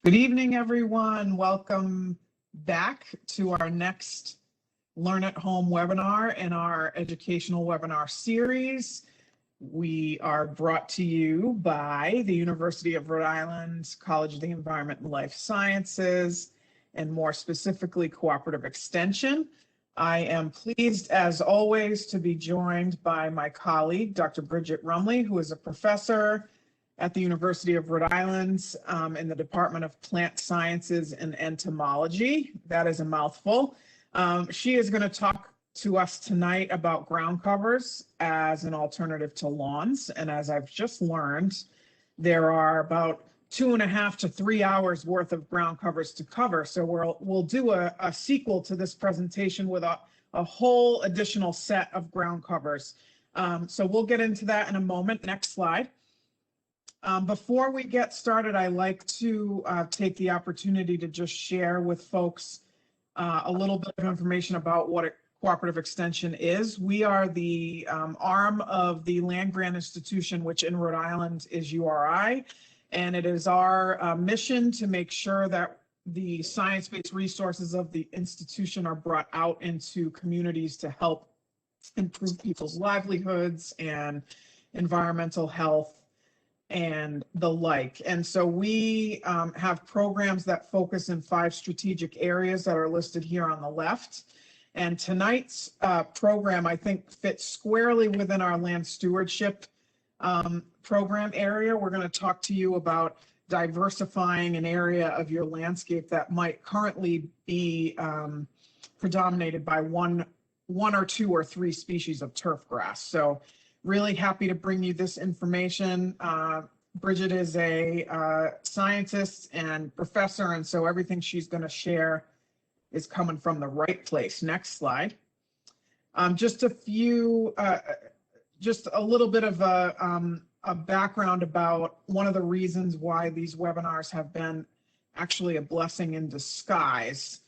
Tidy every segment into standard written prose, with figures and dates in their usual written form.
Good evening, everyone. Welcome back to our next Learn at Home webinar in our educational webinar series. We are brought to you by the University of Rhode Island College of the Environment and Life Sciences, and more specifically, Cooperative Extension. I am pleased, as always, to be joined by my colleague, Dr. Bridget Ruemmele, who is a professor at the University of Rhode Island in the Department of Plant Sciences and Entomology. That is a mouthful. She is going to talk to us tonight about ground covers as an alternative to lawns. And as I've just learned, there are about 2.5 to 3 hours worth of ground covers to cover. So we'll do a sequel to this presentation with a whole additional set of ground covers. So we'll get into that in a moment. Next slide. Before we get started, I like to take the opportunity to just share with folks a little bit of information about what a cooperative extension is. We are the arm of the land grant institution, which in Rhode Island is URI, and it is our mission to make sure that the science-based resources of the institution are brought out into communities to help improve people's livelihoods and environmental health and the like. And so we have programs that focus in 5 strategic areas that are listed here on the left. And tonight's program, I think, fits squarely within our land stewardship program area. We're going to talk to you about diversifying an area of your landscape that might currently be predominated by one or 2 or 3 species of turfgrass. So really happy to bring you this information. Bridget is a scientist and professor, and so everything she's going to share is coming from the right place. Next slide. Just a little bit of a background about one of the reasons why these webinars have been actually a blessing in disguise.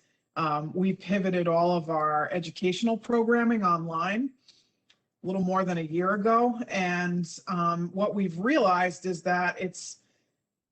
We pivoted all of our educational programming online a little more than a year ago, and what we've realized is that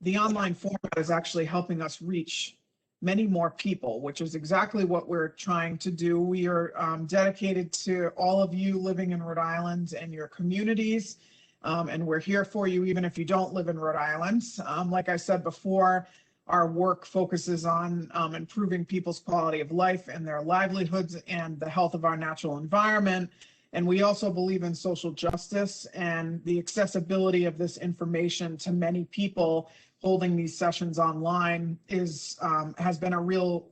the online format is actually helping us reach many more people, which is exactly what we're trying to do. We are dedicated to all of you living in Rhode Island and your communities, and we're here for you even if you don't live in Rhode Island. Like I said before, our work focuses on improving people's quality of life and their livelihoods and the health of our natural environment. And we also believe in social justice, and the accessibility of this information to many people holding these sessions online has been a real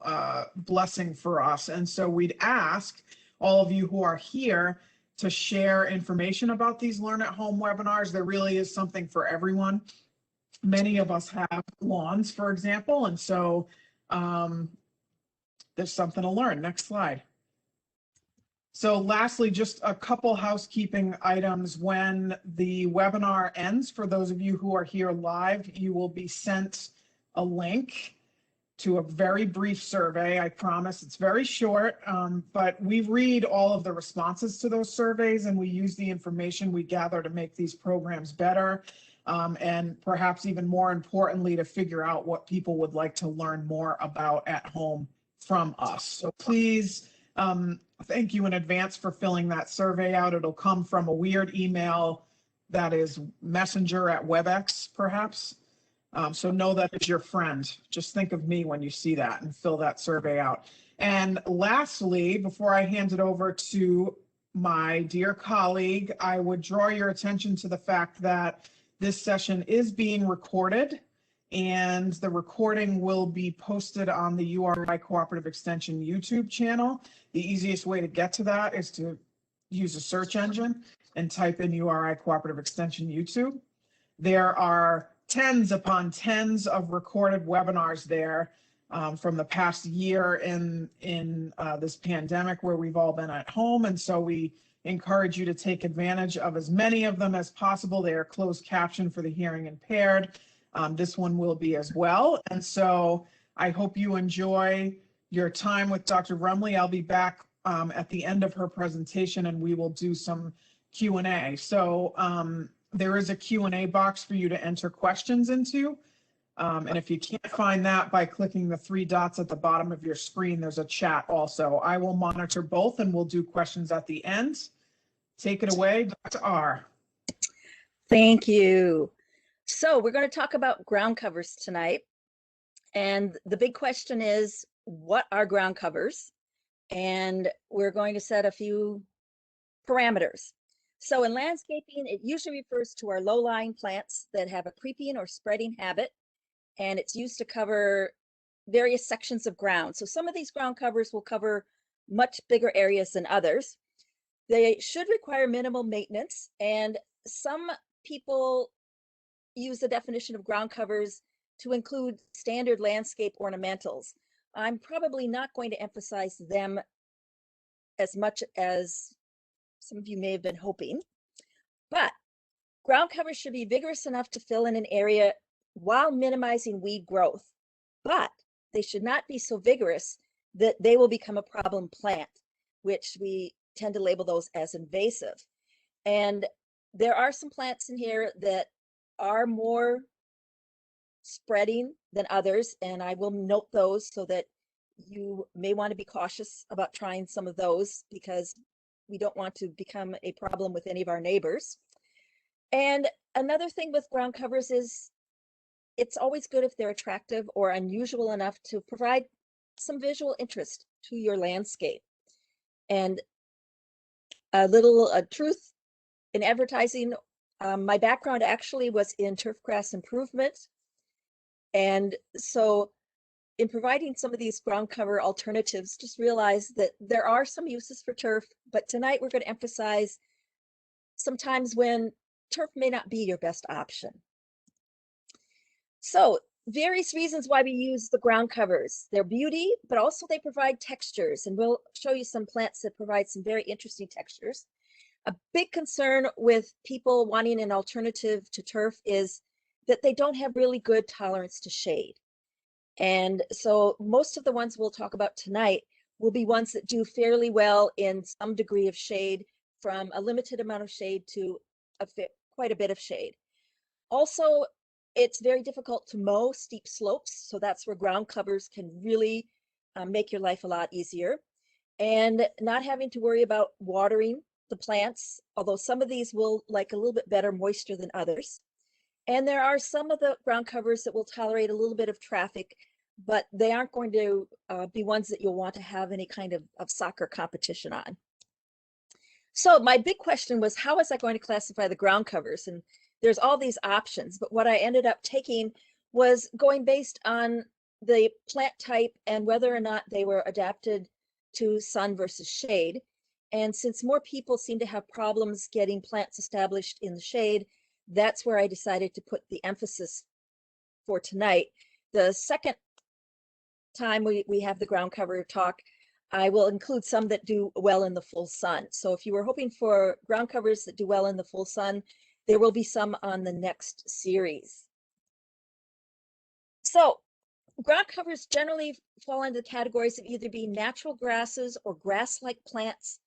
blessing for us. And so we'd ask all of you who are here to share information about these Learn at Home webinars. There really is something for everyone. Many of us have lawns, for example, and so there's something to learn. Next slide. So lastly, just a couple housekeeping items. When the webinar ends, for those of you who are here live, you will be sent a link to a very brief survey. I promise it's very short, but we read all of the responses to those surveys, and we use the information we gather to make these programs better, and perhaps even more importantly, to figure out what people would like to learn more about at home from us. So please, thank you in advance for filling that survey out. It'll come from a weird email that is Messenger at WebEx, perhaps. So know that it's your friend. Just think of me when you see that and fill that survey out. And lastly, before I hand it over to my dear colleague, I would draw your attention to the fact that this session is being recorded, and the recording will be posted on the URI Cooperative Extension YouTube channel. The easiest way to get to that is to use a search engine and type in URI Cooperative Extension YouTube. There are tens upon tens of recorded webinars there from the past year in this pandemic where we've all been at home, and so we encourage you to take advantage of as many of them as possible. They are closed captioned for the hearing impaired. This one will be as well. And so I hope you enjoy your time with Dr. Ruemmele. I'll be back at the end of her presentation, and we will do some Q&A. So there is a Q&A box for you to enter questions into. And if you can't find that by clicking the three dots at the bottom of your screen, there's a chat also. I will monitor both and we'll do questions at the end. Take it away, Dr. R. Thank you. So we're going to talk about ground covers tonight. And the big question is, what are ground covers? And we're going to set a few parameters. So in landscaping, it usually refers to our low-lying plants that have a creeping or spreading habit, and it's used to cover various sections of ground. So some of these ground covers will cover much bigger areas than others. They should require minimal maintenance, and some people use the definition of ground covers to include standard landscape ornamentals. I'm probably not going to emphasize them as much as some of you may have been hoping, but ground covers should be vigorous enough to fill in an area while minimizing weed growth, but they should not be so vigorous that they will become a problem plant, which we tend to label those as invasive. And there are some plants in here that are more spreading than others, and I will note those so that you may want to be cautious about trying some of those because we don't want to become a problem with any of our neighbors. And another thing with ground covers is it's always good if they're attractive or unusual enough to provide some visual interest to your landscape. And a little truth in advertising, my background actually was in turfgrass improvement. And so in providing some of these ground cover alternatives, just realize that there are some uses for turf, but tonight we're going to emphasize sometimes when turf may not be your best option. So various reasons why we use the ground covers. They're beauty, but also they provide textures, and we'll show you some plants that provide some very interesting textures. A big concern with people wanting an alternative to turf is that they don't have really good tolerance to shade. And so most of the ones we'll talk about tonight will be ones that do fairly well in some degree of shade, from a limited amount of shade to quite a bit of shade. Also, it's very difficult to mow steep slopes, so that's where ground covers can really make your life a lot easier. And not having to worry about watering the plants, although some of these will like a little bit better moisture than others. And there are some of the ground covers that will tolerate a little bit of traffic, but they aren't going to be ones that you'll want to have any kind of soccer competition on. So my big question was, how was I going to classify the ground covers? And there's all these options, but what I ended up taking was going based on the plant type and whether or not they were adapted to sun versus shade. And since more people seem to have problems getting plants established in the shade, that's where I decided to put the emphasis for tonight. The second time we have the ground cover talk, I will include some that do well in the full sun. So if you were hoping for ground covers that do well in the full sun, there will be some on the next series. So ground covers generally fall into the categories of either being natural grasses or grass-like plants.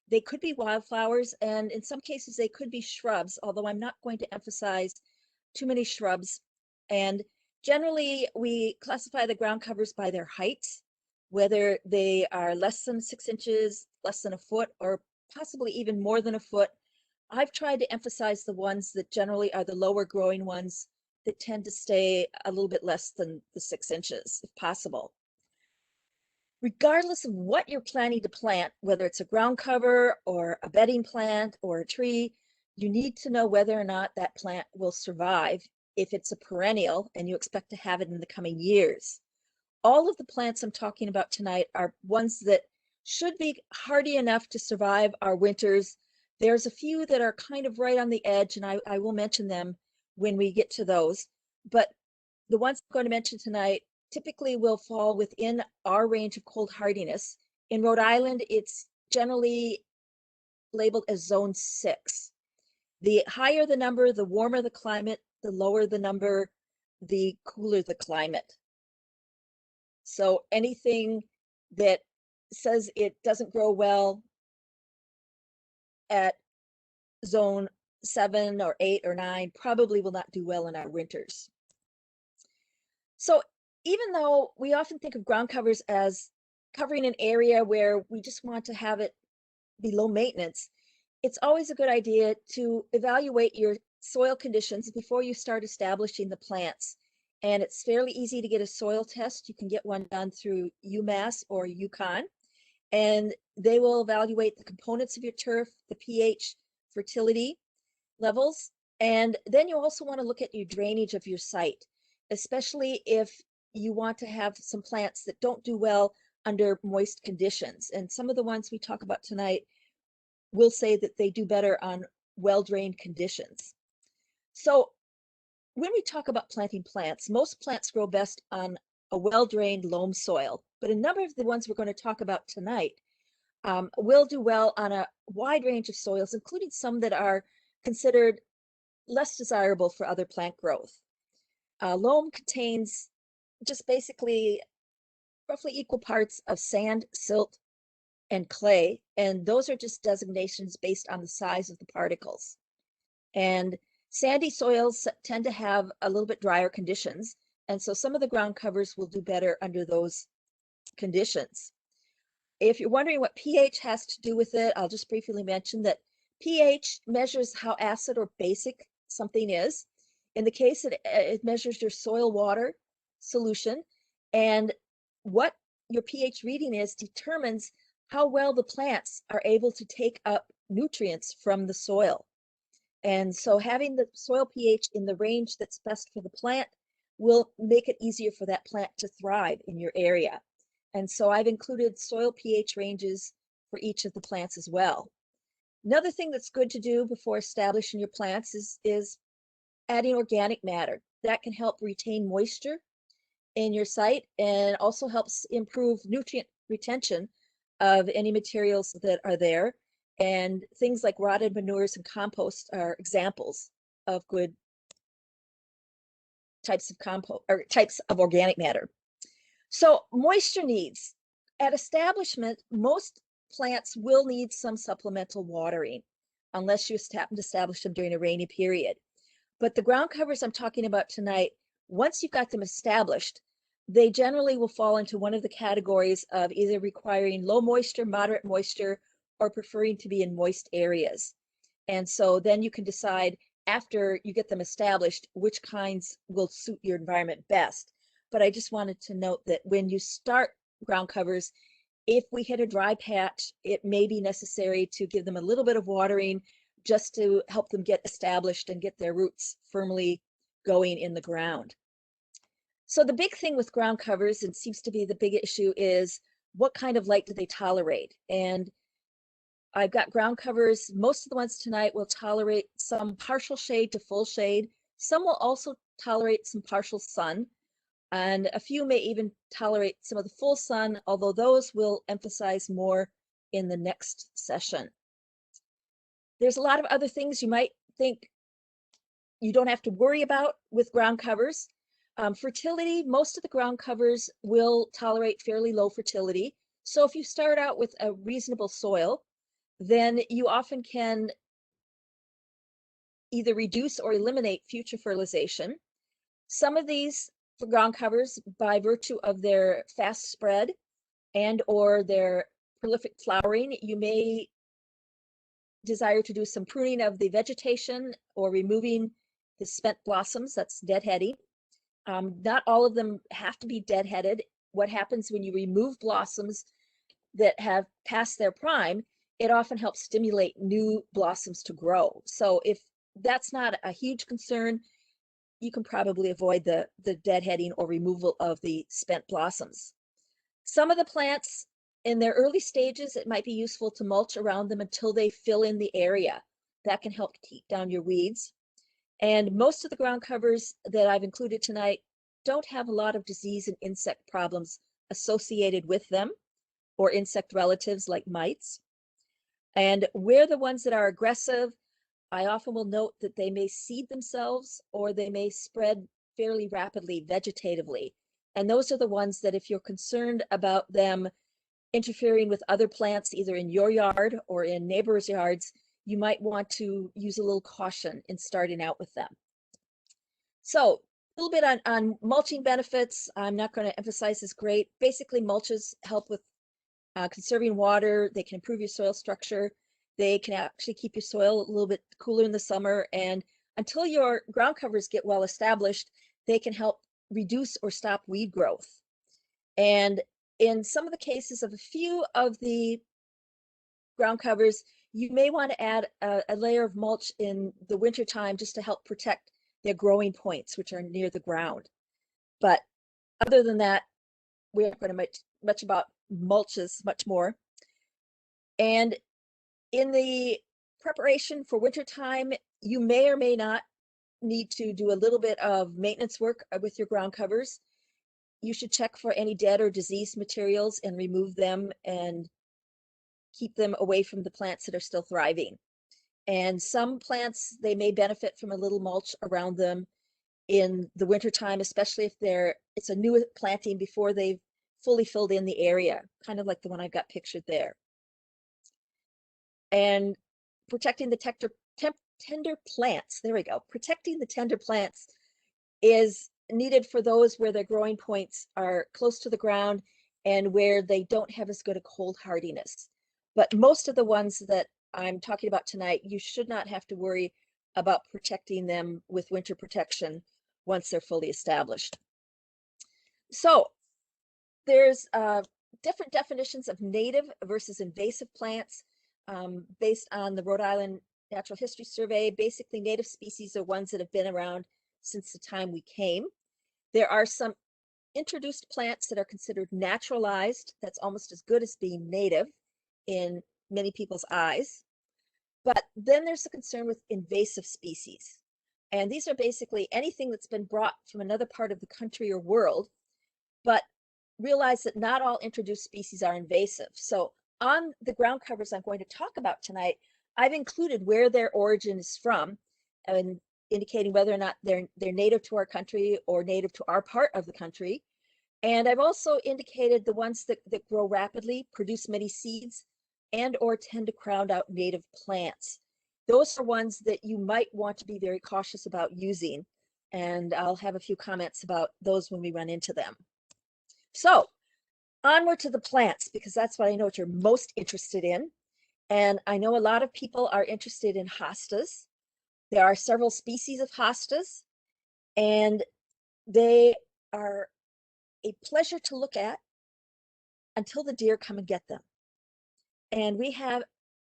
They could be wildflowers, and in some cases they could be shrubs, although I'm not going to emphasize too many shrubs. And generally we classify the ground covers by their height, whether they are less than 6 inches, less than a foot, or possibly even more than a foot. I've tried to emphasize the ones that generally are the lower growing ones that tend to stay a little bit less than the 6 inches if possible. Regardless of what you're planning to plant, whether it's a ground cover or a bedding plant or a tree, you need to know whether or not that plant will survive if it's a perennial and you expect to have it in the coming years. All of the plants I'm talking about tonight are ones that should be hardy enough to survive our winters. There's a few that are kind of right on the edge, and I will mention them when we get to those. But the ones I'm going to mention tonight typically will fall within our range of cold hardiness. In Rhode Island, it's generally labeled as zone 6. The higher the number, the warmer the climate, the lower the number, the cooler the climate. So anything that says it doesn't grow well at zone 7 or 8 or 9 probably will not do well in our winters. So even though we often think of ground covers as covering an area where we just want to have it be low maintenance, it's always a good idea to evaluate your soil conditions before you start establishing the plants. And it's fairly easy to get a soil test. You can get one done through UMass or UConn, and they will evaluate the components of your turf, the pH, fertility levels, and then you also want to look at your drainage of your site, especially if you want to have some plants that don't do well under moist conditions. And some of the ones we talk about tonight will say that they do better on well-drained conditions. So when we talk about planting plants, most plants grow best on a well-drained loam soil, but a number of the ones we're going to talk about tonight will do well on a wide range of soils, including some that are considered less desirable for other plant growth. Loam contains just basically roughly equal parts of sand, silt, and clay, and those are just designations based on the size of the particles. And sandy soils tend to have a little bit drier conditions, and so some of the ground covers will do better under those conditions. If you're wondering what pH has to do with it, I'll just briefly mention that pH measures how acid or basic something is. In the case that it measures your soil water solution, and what your pH reading is determines how well the plants are able to take up nutrients from the soil. And so having the soil pH in the range that's best for the plant will make it easier for that plant to thrive in your area. And so I've included soil pH ranges for each of the plants as well. Another thing that's good to do before establishing your plants is adding organic matter. That can help retain moisture in your site and also helps improve nutrient retention of any materials that are there. And things like rotted manures and compost are examples of good types of compost or types of organic matter. So moisture needs. At establishment, most plants will need some supplemental watering unless you happen to establish them during a rainy period. But the ground covers I'm talking about tonight, once you've got them established, they generally will fall into one of the categories of either requiring low moisture, moderate moisture, or preferring to be in moist areas. And so then you can decide after you get them established, which kinds will suit your environment best. But I just wanted to note that when you start ground covers, if we hit a dry patch, it may be necessary to give them a little bit of watering just to help them get established and get their roots firmly going in the ground. So the big thing with ground covers, and seems to be the big issue, is what kind of light do they tolerate? And I've got ground covers. Most of the ones tonight will tolerate some partial shade to full shade. Some will also tolerate some partial sun, and a few may even tolerate some of the full sun, although those will emphasize more in the next session. There's a lot of other things you might think you don't have to worry about with ground covers. Fertility, most of the ground covers will tolerate fairly low fertility. So if you start out with a reasonable soil, then you often can either reduce or eliminate future fertilization. Some of these ground covers, by virtue of their fast spread and or their prolific flowering, you may desire to do some pruning of the vegetation or removing the spent blossoms, that's deadheading. Not all of them have to be deadheaded. What happens when you remove blossoms that have passed their prime, it often helps stimulate new blossoms to grow. So if that's not a huge concern, you can probably avoid the deadheading or removal of the spent blossoms. Some of the plants in their early stages, it might be useful to mulch around them until they fill in the area. That can help keep down your weeds. And most of the ground covers that I've included tonight don't have a lot of disease and insect problems associated with them, or insect relatives like mites. And where the ones that are aggressive, I often will note that they may seed themselves or they may spread fairly rapidly vegetatively. And those are the ones that if you're concerned about them interfering with other plants, either in your yard or in neighbors' yards, you might want to use a little caution in starting out with them. So little bit on mulching benefits. I'm not going to emphasize this great. Basically, mulches help with conserving water. They can improve your soil structure. They can actually keep your soil a little bit cooler in the summer. And until your ground covers get well established, they can help reduce or stop weed growth. And in some of the cases of a few of the ground covers, you may want to add a layer of mulch in the wintertime just to help protect their growing points, which are near the ground. But other than that, we aren't going to much about mulches much more. And in the preparation for wintertime, you may or may not need to do a little bit of maintenance work with your ground covers. You should check for any dead or diseased materials and remove them and keep them away from the plants that are still thriving. And some plants, they may benefit from a little mulch around them in the wintertime, especially if it's a new planting before they've fully filled in the area, kind of like the one I've got pictured there. And protecting the tender plants, there we go. Protecting the tender plants is needed for those where their growing points are close to the ground and where they don't have as good a cold hardiness. But most of the ones that I'm talking about tonight, you should not have to worry about protecting them with winter protection once they're fully established. So there's different definitions of native versus invasive plants based on the Rhode Island Natural History Survey. Basically, native species are ones that have been around since the time we came. There are some introduced plants that are considered naturalized. That's almost as good as being native in many people's eyes. But then there's the concern with invasive species. And these are basically anything that's been brought from another part of the country or world, but realize that not all introduced species are invasive. So on the ground covers I'm going to talk about tonight, I've included where their origin is from and indicating whether or not they're native to our country or native to our part of the country. And I've also indicated the ones that grow rapidly, produce many seeds, and or tend to crowd out native plants. Those are ones that you might want to be very cautious about using. And I'll have a few comments about those when we run into them. So onward to the plants, because that's what I know what you're most interested in. And I know a lot of people are interested in hostas. There are several species of hostas, and they are a pleasure to look at until the deer come and get them. And we had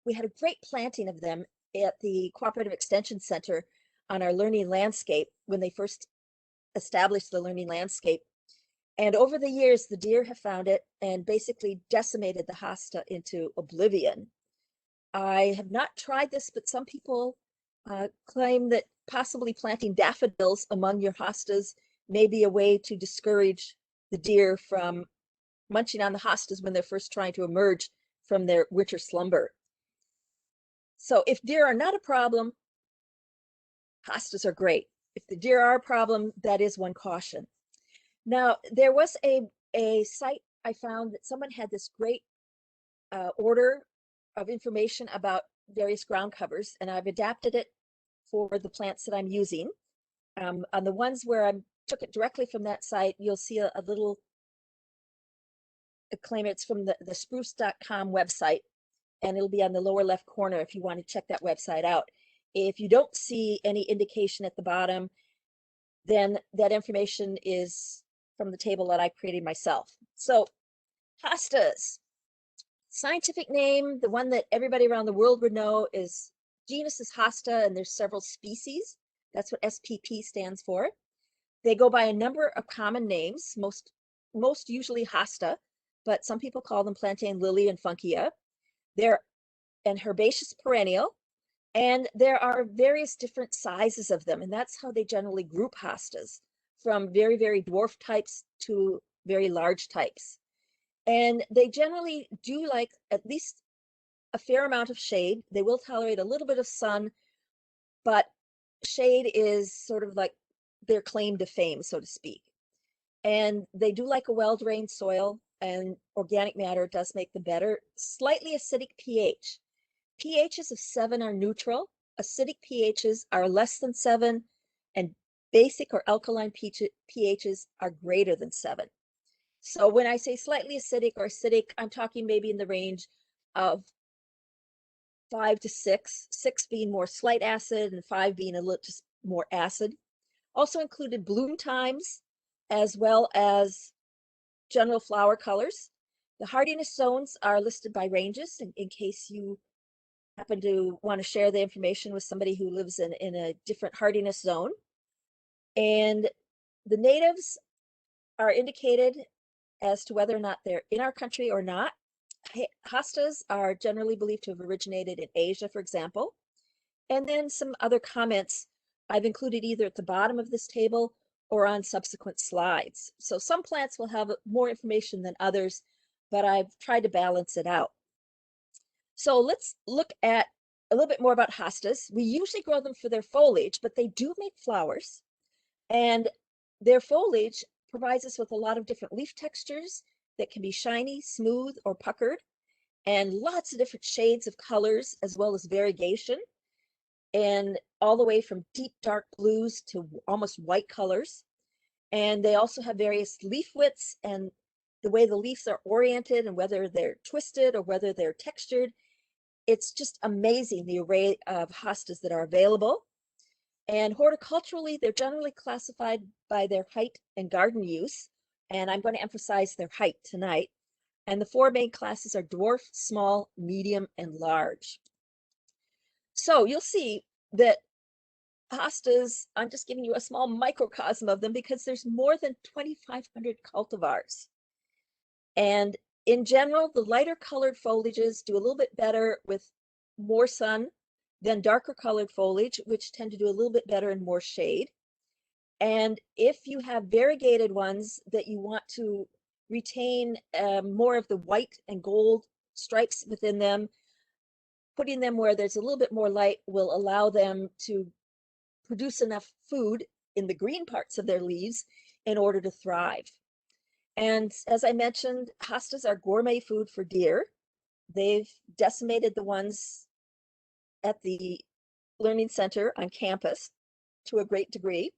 a great planting of them at the Cooperative Extension Center on our learning landscape when they first established the learning landscape. And over the years, the deer have found it and basically decimated the hosta into oblivion. I have not tried this, but some people claim that possibly planting daffodils among your hostas may be a way to discourage the deer from munching on the hostas when they're first trying to emerge from their winter slumber. So if deer are not a problem, hostas are great. If the deer are a problem, that is one caution. Now, there was a site I found that someone had this great order of information about various ground covers, and I've adapted it for the plants that I'm using. On the ones where I took it directly from that site, you'll see a little claim. It's from the spruce.com website, and it'll be on the lower left corner if you want to check that website out. If you don't see any indication at the bottom, then that information is from the table that I created myself. So hostas, scientific name, the one that everybody around the world would know is genus is Hosta, and there's several species. That's what SPP stands for. They go by a number of common names, most usually Hosta, but some people call them plantain lily and funkia. They're an herbaceous perennial, and there are various different sizes of them, and that's how they generally group hostas, from very, very dwarf types to very large types. And they generally do like at least a fair amount of shade. They will tolerate a little bit of sun, but shade is sort of like their claim to fame, so to speak. And they do like a well-drained soil, and organic matter does make them better. Slightly acidic pH. pHs of 7 are neutral. Acidic pHs are less than 7, and basic or alkaline pHs are greater than 7. So when I say slightly acidic or acidic, I'm talking maybe in the range of 5 to 6, 6 being more slight acid and 5 being a little just more acid. Also included bloom times as well as general flower colors. The hardiness zones are listed by ranges in case you happen to want to share the information with somebody who lives in a different hardiness zone. And the natives are indicated as to whether or not they're in our country or not. Hostas are generally believed to have originated in Asia, for example. And then some other comments I've included either at the bottom of this table or on subsequent slides. So some plants will have more information than others, but I've tried to balance it out. So let's look at a little bit more about hostas. We usually grow them for their foliage, but they do make flowers. And their foliage provides us with a lot of different leaf textures that can be shiny, smooth, or puckered, and lots of different shades of colors, as well as variegation, and all the way from deep dark blues to almost white colors. And they also have various leaf widths and the way the leaves are oriented and whether they're twisted or whether they're textured. It's just amazing the array of hostas that are available. And horticulturally, they're generally classified by their height and garden use. And I'm going to emphasize their height tonight. And the 4 main classes are dwarf, small, medium, and large. So you'll see that hostas, I'm just giving you a small microcosm of them because there's more than 2,500 cultivars. And in general, the lighter colored foliages do a little bit better with more sun than darker colored foliage, which tend to do a little bit better in more shade. And if you have variegated ones that you want to retain more of the white and gold stripes within them, putting them where there's a little bit more light will allow them to produce enough food in the green parts of their leaves in order to thrive. And as I mentioned, hostas are gourmet food for deer. They've decimated the ones at the Learning Center on campus to a great degree.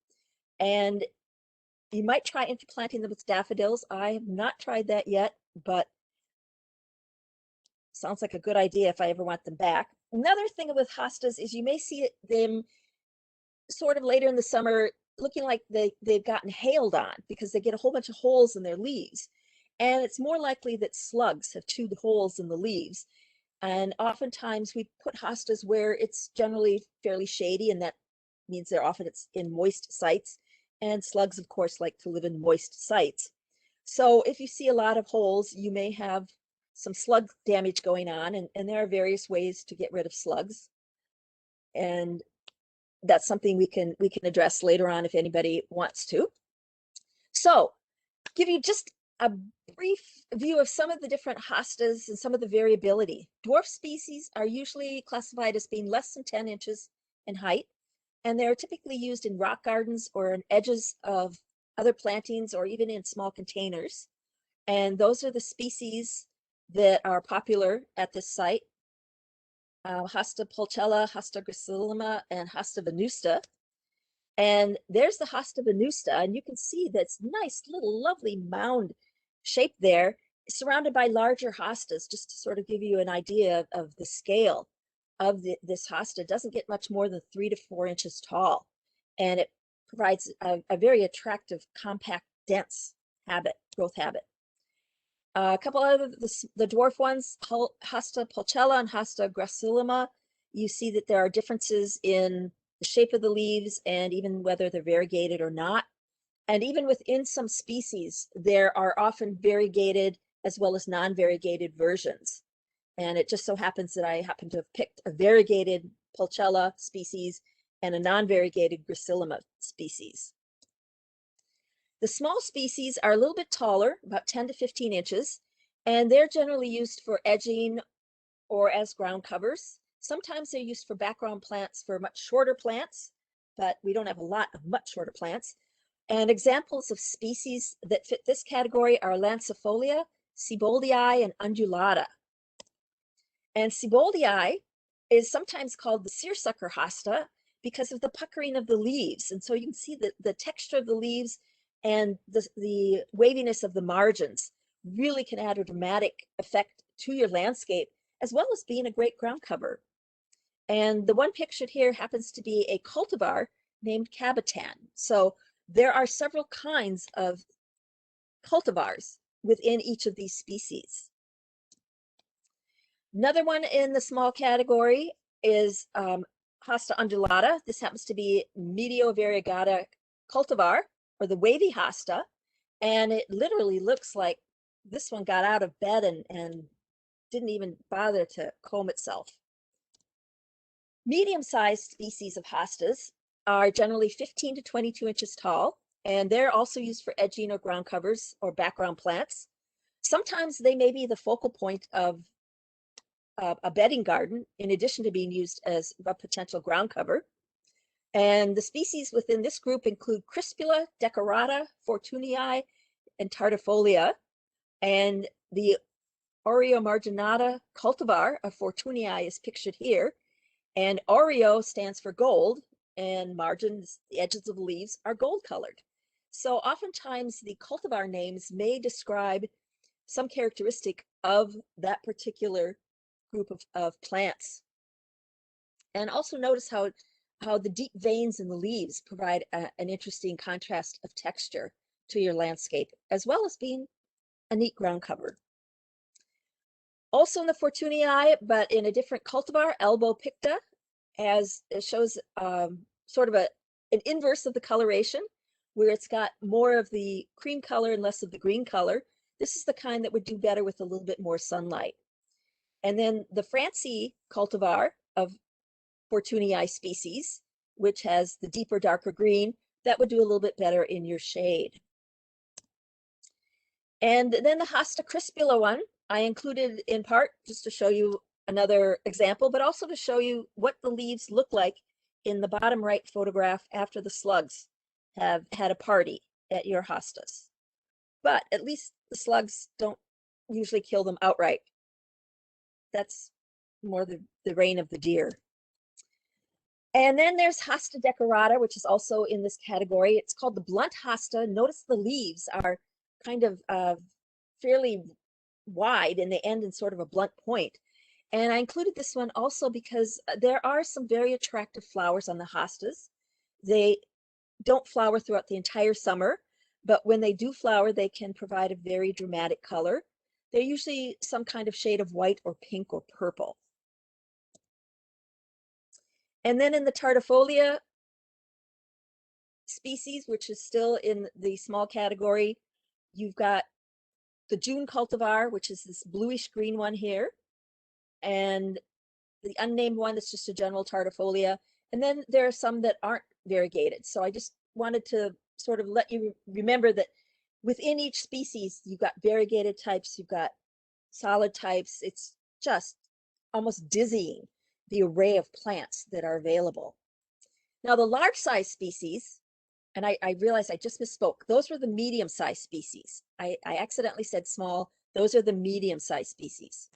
And you might try interplanting them with daffodils. I have not tried that yet, but sounds like a good idea if I ever want them back. Another thing with hostas is you may see them sort of later in the summer looking like they've gotten hailed on because they get a whole bunch of holes in their leaves. And it's more likely that slugs have chewed holes in the leaves. And oftentimes we put hostas where it's generally fairly shady, and that means it's in moist sites. And slugs, of course, like to live in moist sites. So if you see a lot of holes, you may have some slug damage going on, and there are various ways to get rid of slugs. And that's something we can address later on if anybody wants to. So give you just a brief view of some of the different hostas and some of the variability. Dwarf species are usually classified as being less than 10 inches in height, and they're typically used in rock gardens or on edges of other plantings or even in small containers. And those are the species that are popular at this site. Hosta Pochella, Hosta Gracilima, and Hasta Venusta. And there's the Hasta Venusta, and you can see that's nice little lovely mound shape there, surrounded by larger hostas, just to sort of give you an idea of the scale of this hosta. It doesn't get much more than 3 to 4 inches tall, and it provides a very attractive, compact, dense growth habit. A couple of the dwarf ones, Hosta Pochella and Hosta Gracilima, you see that there are differences in the shape of the leaves and even whether they're variegated or not. And even within some species, there are often variegated as well as non-variegated versions. And it just so happens that I happen to have picked a variegated Pochella species and a non-variegated Gracilima species. The small species are a little bit taller, about 10 to 15 inches, and they're generally used for edging or as ground covers. Sometimes they're used for background plants for much shorter plants, but we don't have a lot of much shorter plants. And examples of species that fit this category are Lancifolia, Sieboldii, and Undulata. And Sieboldii is sometimes called the seersucker hosta because of the puckering of the leaves. And so you can see that the texture of the leaves and the waviness of the margins really can add a dramatic effect to your landscape, as well as being a great ground cover. And the one pictured here happens to be a cultivar named Cabotan. So there are several kinds of cultivars within each of these species. Another one in the small category is Hosta Undulata. This happens to be Medio variegata cultivar, or the wavy hosta, and it literally looks like this one got out of bed and didn't even bother to comb itself. Medium-sized species of hostas are generally 15 to 22 inches tall, and they're also used for edging or ground covers or background plants. Sometimes they may be the focal point of a bedding garden, in addition to being used as a potential ground cover. And the species within this group include Crispula, Decorata, Fortunii, and Tardifolia. And the Aurea marginata cultivar of Fortunii is pictured here. And Aureo stands for gold, and margins, the edges of the leaves, are gold colored. So oftentimes the cultivar names may describe some characteristic of that particular group of plants. And also notice how the deep veins in the leaves provide an interesting contrast of texture to your landscape, as well as being a neat ground cover. Also in the Fortunii, but in a different cultivar, Elbow picta, as it shows sort of an inverse of the coloration, where it's got more of the cream color and less of the green color. This is the kind that would do better with a little bit more sunlight. And then the Francie cultivar of Fortunii species, which has the deeper, darker green, that would do a little bit better in your shade. And then the Hosta crispula one, I included in part just to show you another example, but also to show you what the leaves look like in the bottom right photograph after the slugs have had a party at your hostas. But at least the slugs don't usually kill them outright. That's more the reign of the deer. And then there's Hosta Decorata, which is also in this category. It's called the blunt hosta. Notice the leaves are kind of fairly wide and they end in sort of a blunt point. And I included this one also because there are some very attractive flowers on the hostas. They don't flower throughout the entire summer, but when they do flower, they can provide a very dramatic color. They're usually some kind of shade of white or pink or purple. And then in the Tardifolia species, which is still in the small category, you've got the June cultivar, which is this bluish green one here, and the unnamed one is just a general Tardifolia. And then there are some that aren't variegated. So I just wanted to sort of let you remember that within each species, you've got variegated types, you've got solid types. It's just almost dizzying, the array of plants that are available. Now the large size species, and I realized I just misspoke. Those were the medium sized species. I accidentally said small. Those are the medium sized species.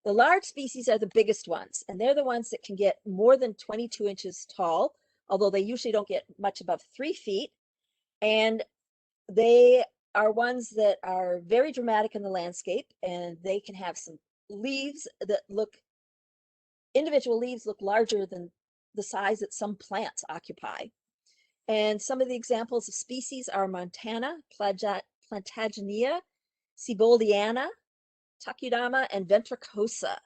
The large species are the biggest ones, and they're the ones that can get more than 22 inches tall, although they usually don't get much above 3 feet. And they are ones that are very dramatic in the landscape, and they can have some leaves that look, individual leaves look larger than the size that some plants occupy. And some of the examples of species are Montana, Plantaginia, Siboldiana, Takudama, and Ventricosa.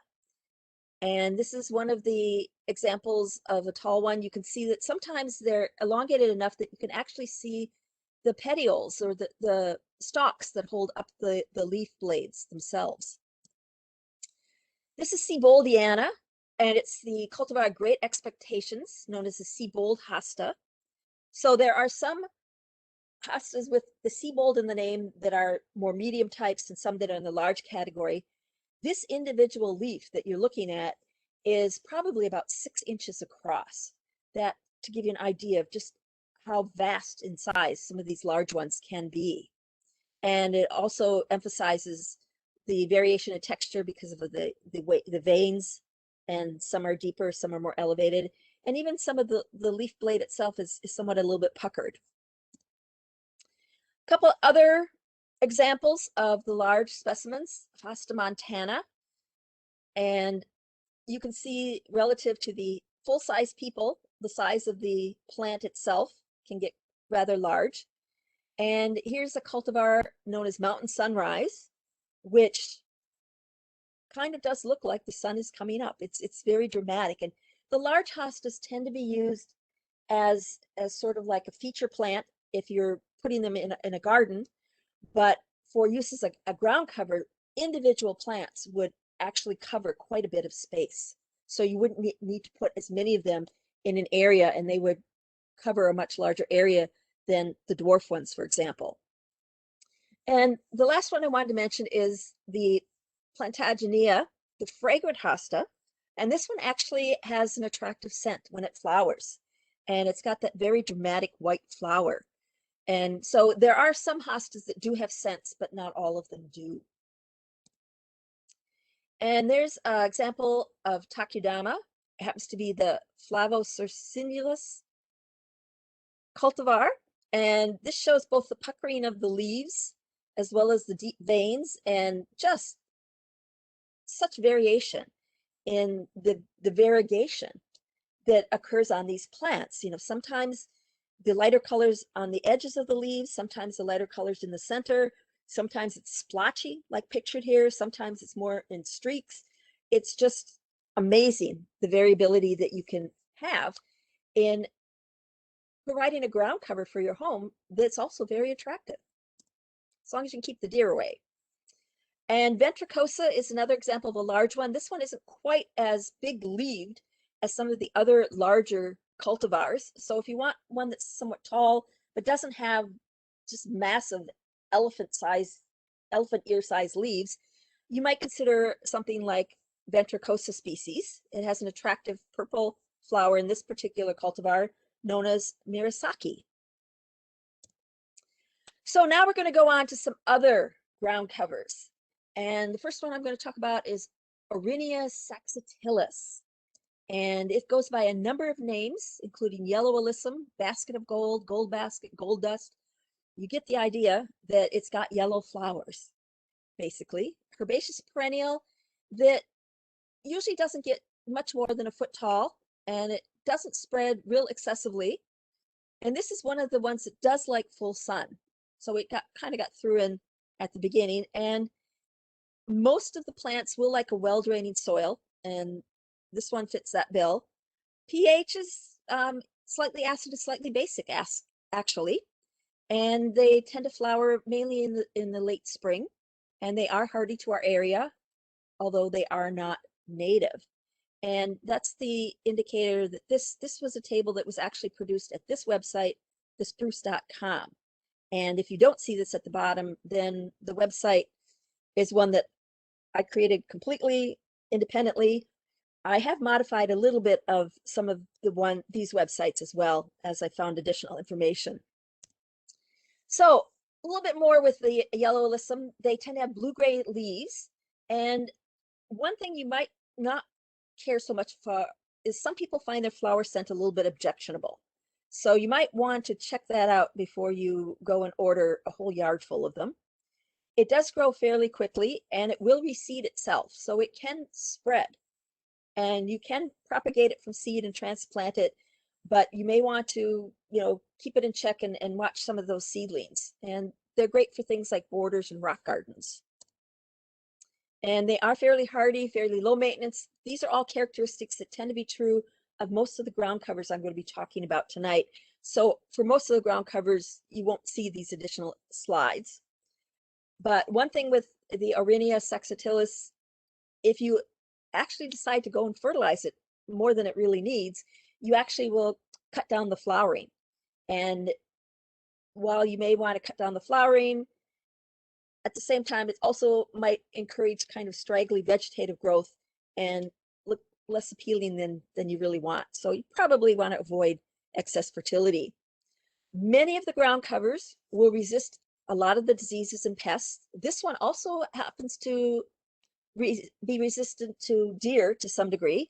And this is one of the examples of a tall one. You can see that sometimes they're elongated enough that you can actually see the petioles or the stalks that hold up the leaf blades themselves. This is Siboldiana, and it's the cultivar Great Expectations, known as the Siebold hosta. So there are some hostas with the Siebold in the name that are more medium types and some that are in the large category. This individual leaf that you're looking at is probably about 6 inches across. That, to give you an idea of just how vast in size some of these large ones can be. And it also emphasizes the variation in texture because of the veins, and some are deeper, some are more elevated. And even some of the leaf blade itself is somewhat a little bit puckered. A couple other examples of the large specimens, Hasta Montana. And you can see relative to the full-size people, the size of the plant itself can get rather large. And here's a cultivar known as Mountain Sunrise, which kind of does look like the sun is coming up. It's very dramatic. And the large hostas tend to be used as sort of like a feature plant if you're putting them in a garden. But for use as a ground cover, individual plants would actually cover quite a bit of space. So you wouldn't need to put as many of them in an area, and they would cover a much larger area than the dwarf ones, for example. And the last one I wanted to mention is the Plantaginia, the fragrant hosta. And this one actually has an attractive scent when it flowers. And it's got that very dramatic white flower. And so there are some hostas that do have scents, but not all of them do. And there's an example of Tacudama. It happens to be the Flavocercinulus cultivar. And this shows both the puckering of the leaves as well as the deep veins, and just such variation in the variegation that occurs on these plants. You know, sometimes the lighter colors on the edges of the leaves, sometimes the lighter colors in the center, sometimes it's splotchy like pictured here, sometimes it's more in streaks. It's just amazing the variability that you can have in providing a ground cover for your home that's also very attractive, as long as you can keep the deer away. And Ventricosa is another example of a large one. This one isn't quite as big leaved as some of the other larger cultivars. So if you want one that's somewhat tall, but doesn't have just massive elephant ear size leaves, you might consider something like Ventricosa species. It has an attractive purple flower in this particular cultivar known as Mirasaki. So now we're going to go on to some other ground covers. And the first one I'm going to talk about is Orinia saxatilis. And it goes by a number of names, including yellow alyssum, basket of gold, gold basket, gold dust. You get the idea that it's got yellow flowers, basically. Herbaceous perennial that usually doesn't get much more than a foot tall, and it doesn't spread real excessively. And this is one of the ones that does like full sun. So it kind of got through in at the beginning. And most of the plants will like a well-draining soil, and this one fits that bill. pH is slightly acid to slightly basic, actually. And they tend to flower mainly in the late spring. And they are hardy to our area, although they are not native. And that's the indicator that this was a table that was actually produced at this website, thespruce.com. And if you don't see this at the bottom, then the website is one that I created completely independently. I have modified a little bit of some of these websites as well, as I found additional information. So a little bit more with the yellow alyssum. They tend to have blue-gray leaves. And one thing you might not care so much for is some people find their flower scent a little bit objectionable. So you might want to check that out before you go and order a whole yard full of them. It does grow fairly quickly, and it will reseed itself, so it can spread. And you can propagate it from seed and transplant it, but you may want to, keep it in check and watch some of those seedlings. And they're great for things like borders and rock gardens. And they are fairly hardy, fairly low maintenance. These are all characteristics that tend to be true of most of the ground covers I'm going to be talking about tonight. So for most of the ground covers, you won't see these additional slides. But one thing with the Orinia saxatilis, if you actually decide to go and fertilize it more than it really needs, you actually will cut down the flowering. And while you may want to cut down the flowering, at the same time, it also might encourage kind of straggly vegetative growth and look less appealing than you really want. So you probably want to avoid excess fertility. Many of the ground covers will resist a lot of the diseases and pests. This one also happens to be resistant to deer to some degree.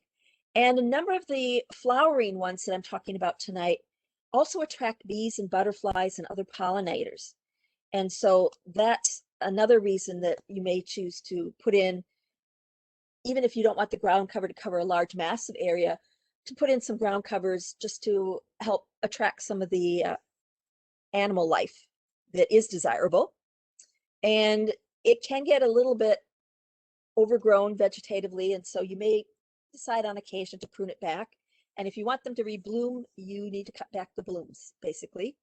And a number of the flowering ones that I'm talking about tonight also attract bees and butterflies and other pollinators. And so that's another reason that you may choose to put in, even if you don't want the ground cover to cover a large massive area, to put in some ground covers just to help attract some of the animal life that is desirable. And it can get a little bit overgrown vegetatively, and so you may decide on occasion to prune it back. And if you want them to rebloom, you need to cut back the blooms, basically.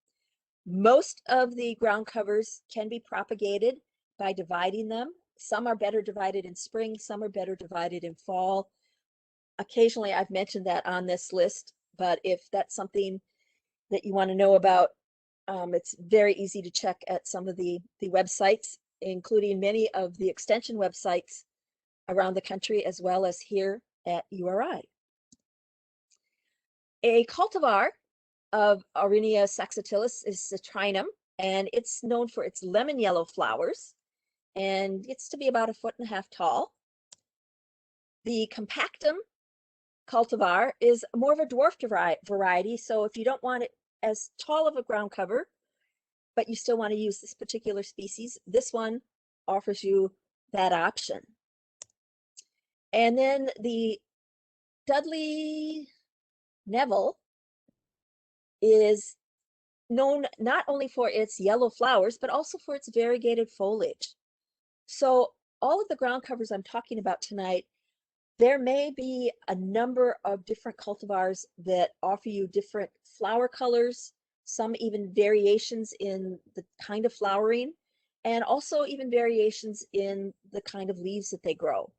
Most of the ground covers can be propagated by dividing them. Some are better divided in spring, some are better divided in fall. Occasionally, I've mentioned that on this list, but if that's something that you want to know about, it's very easy to check at some of the websites, including many of the extension websites around the country, as well as here at URI. A cultivar of Aurelia saxatilis is citrinum, and it's known for its lemon yellow flowers, and gets to be about 1.5 feet tall. The compactum cultivar is more of a dwarf variety, so if you don't want it as tall of a ground cover, but you still want to use this particular species, this one offers you that option. And then the Dudley Neville is known not only for its yellow flowers, but also for its variegated foliage. So all of the ground covers I'm talking about tonight, there may be a number of different cultivars that offer you different flower colors, some even variations in the kind of flowering, and also even variations in the kind of leaves that they grow.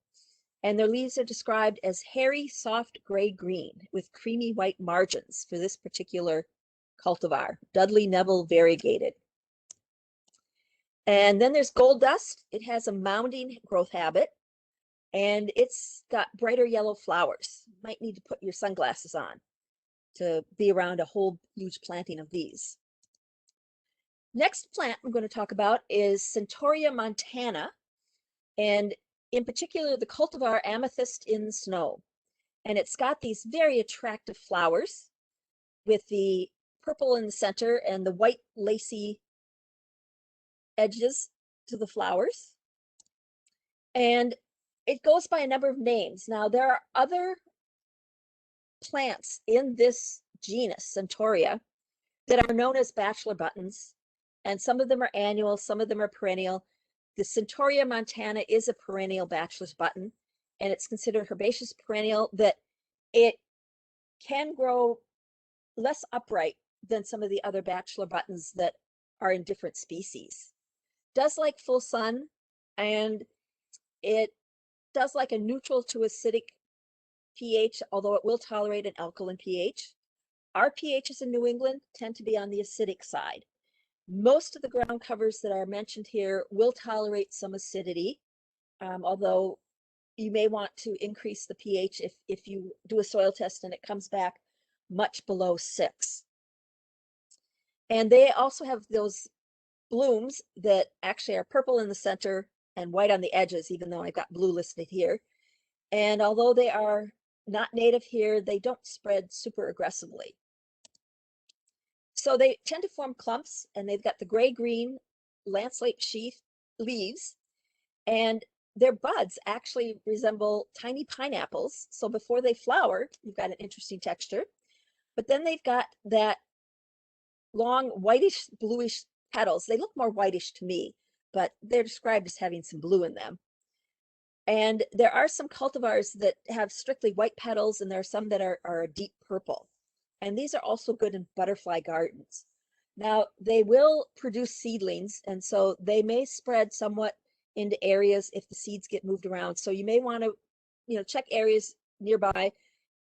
And their leaves are described as hairy, soft gray-green with creamy white margins for this particular cultivar, Dudley Neville variegated. And then there's gold dust. It has a mounding growth habit, and it's got brighter yellow flowers. You might need to put your sunglasses on to be around a whole huge planting of these. Next plant I'm going to talk about is Centauria Montana, and in particular the cultivar Amethyst in Snow. And it's got these very attractive flowers with the purple in the center and the white lacy edges to the flowers. And it goes by a number of names. Now, there are other plants in this genus, Centauria, that are known as bachelor buttons, and some of them are annual, some of them are perennial. The Centauria montana is a perennial bachelor's button, and it's considered herbaceous perennial, that it can grow less upright than some of the other bachelor buttons that are in different species. Does like full sun, and it does like a neutral to acidic pH, although it will tolerate an alkaline pH. Our pHs in New England tend to be on the acidic side. Most of the ground covers that are mentioned here will tolerate some acidity, although you may want to increase the pH if you do a soil test and it comes back much below 6. And they also have those blooms that actually are purple in the center and white on the edges, even though I've got blue listed here. And although they are not native here, they don't spread super aggressively. So they tend to form clumps, and they've got the gray-green lanceolate sheath leaves, and their buds actually resemble tiny pineapples. So before they flower, you've got an interesting texture. But then they've got that long whitish, bluish petals. They look more whitish to me, but they're described as having some blue in them. And there are some cultivars that have strictly white petals, and there are some that are a deep purple. And these are also good in butterfly gardens. Now, they will produce seedlings, and so they may spread somewhat into areas if the seeds get moved around. So you may want to, check areas nearby.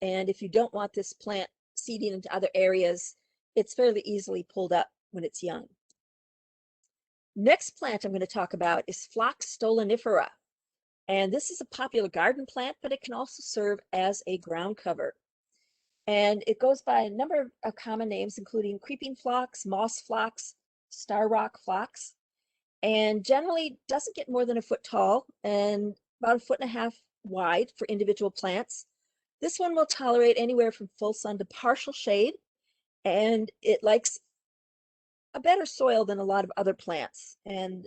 And if you don't want this plant seeding into other areas, it's fairly easily pulled up when it's young. Next plant I'm going to talk about is Phlox Stolinifera. And this is a popular garden plant, but it can also serve as a ground cover. And it goes by a number of common names, including creeping phlox, moss phlox, star rock phlox, and generally doesn't get more than 1 foot tall and about 1.5 feet wide for individual plants. This one will tolerate anywhere from full sun to partial shade, and it likes a better soil than a lot of other plants. And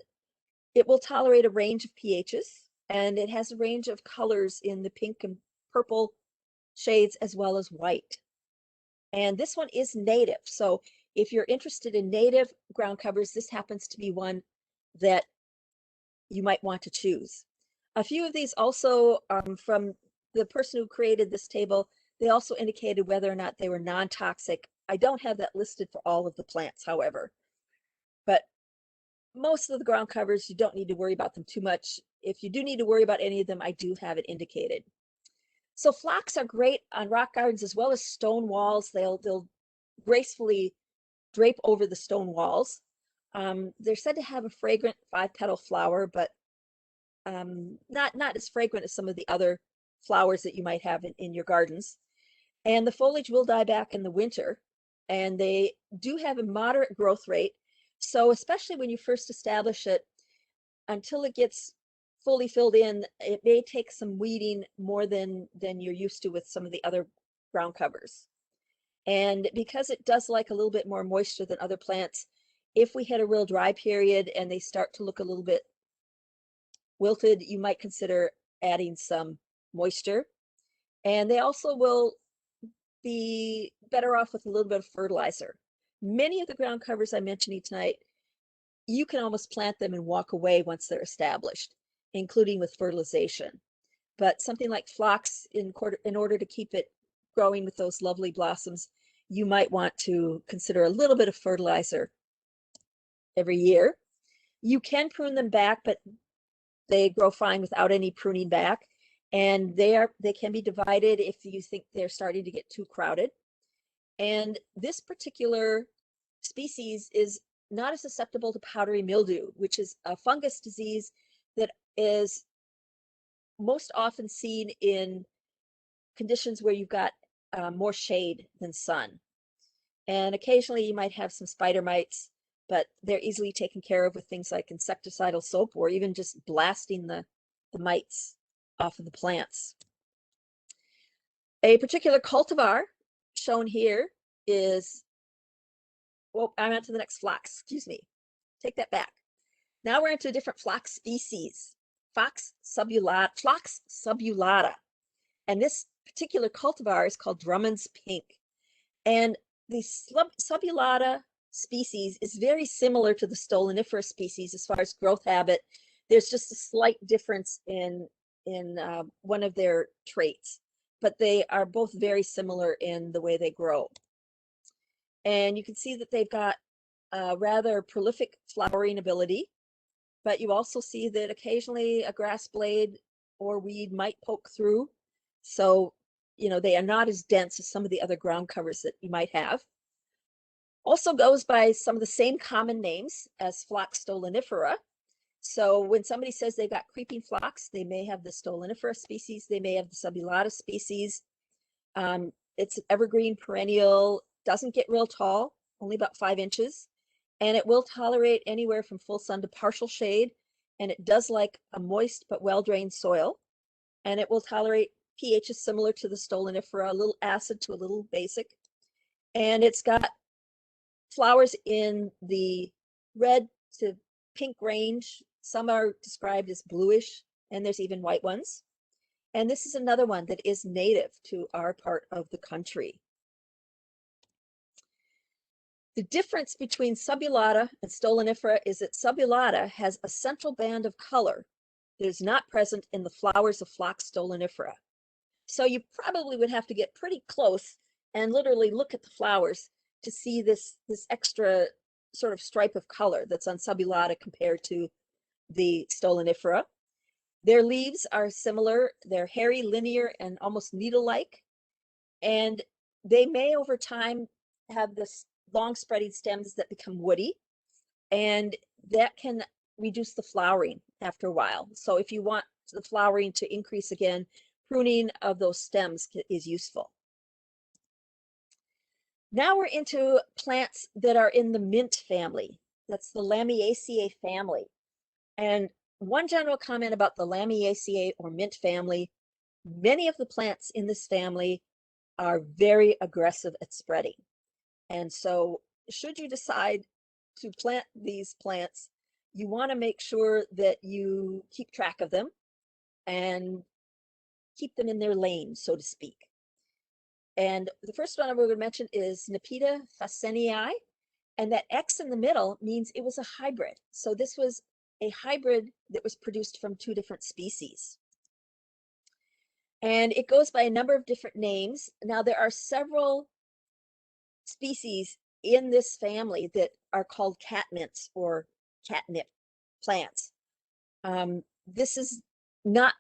it will tolerate a range of pHs, and it has a range of colors in the pink and purple shades as well as white. And this one is native. So if you're interested in native ground covers, this happens to be one that you might want to choose. A few of these also, from the person who created this table, they also indicated whether or not they were non-toxic. I don't have that listed for all of the plants, however, but most of the ground covers, you don't need to worry about them too much. If you do need to worry about any of them, I do have it indicated. So phlox are great on rock gardens as well as stone walls. They'll gracefully drape over the stone walls. They're said to have a fragrant 5-petal flower, but not as fragrant as some of the other flowers that you might have in your gardens. And the foliage will die back in the winter, and they do have a moderate growth rate. So especially when you first establish it, until it gets fully filled in, it may take some weeding more than you're used to with some of the other ground covers. And because it does like a little bit more moisture than other plants, if we hit a real dry period and they start to look a little bit wilted, you might consider adding some moisture. And they also will be better off with a little bit of fertilizer. Many of the ground covers I'm mentioning tonight, you can almost plant them and walk away once they're established, including with fertilization. But something like phlox, in order to keep it growing with those lovely blossoms, you might want to consider a little bit of fertilizer every year. You can prune them back, but they grow fine without any pruning back. And they can be divided if you think they're starting to get too crowded. And this particular species is not as susceptible to powdery mildew, which is a fungus disease that is most often seen in conditions where you've got more shade than sun. And occasionally you might have some spider mites, but they're easily taken care of with things like insecticidal soap or even just blasting the mites off of the plants. A particular cultivar shown here is, well, I'm on to the next phlox, excuse me. Take that back. Now we're into a different phlox species, Phlox subulata. And this particular cultivar is called Drummond's Pink. And the subulata species is very similar to the Stolinifera species as far as growth habit. There's just a slight difference in one of their traits, but they are both very similar in the way they grow. And you can see that they've got a rather prolific flowering ability, but you also see that occasionally a grass blade or weed might poke through. So, you know, they are not as dense as some of the other ground covers that you might have. Also goes by some of the same common names as Phlox Stolinifera. So when somebody says they've got creeping phlox, they may have the Stolinifera species, they may have the subulata species. It's an evergreen perennial, doesn't get real tall, only about 5 inches, and it will tolerate anywhere from full sun to partial shade, and it does like a moist but well-drained soil, and it will tolerate pHs similar to the Stolinifera, a little acid to a little basic, and it's got flowers in the red to pink range. Some are described as bluish, and there's even white ones. And this is another one that is native to our part of the country. The difference between subulata and Stolinifera is that subulata has a central band of color that is not present in the flowers of Phlox Stolinifera. So you probably would have to get pretty close and literally look at the flowers to see this extra sort of stripe of color that's on subulata compared to the Stolinifera. Their leaves are similar. They're hairy, linear, and almost needle-like. And they may over time have this long spreading stems that become woody, and that can reduce the flowering after a while. So if you want the flowering to increase again, pruning of those stems is useful. Now we're into plants that are in the mint family. That's the Lamy Aca family. And one general comment about the Lamy Aca or mint family, many of the plants in this family are very aggressive at spreading. And so should you decide to plant these plants, you want to make sure that you keep track of them and keep them in their lane, so to speak. And the first one I'm going to mention is Nipita Fascenia, and that X in the middle means it was a hybrid. So this was a hybrid that was produced from two different species. And it goes by a number of different names. Now, there are several species in this family that are called catmints or catnip plants. This is not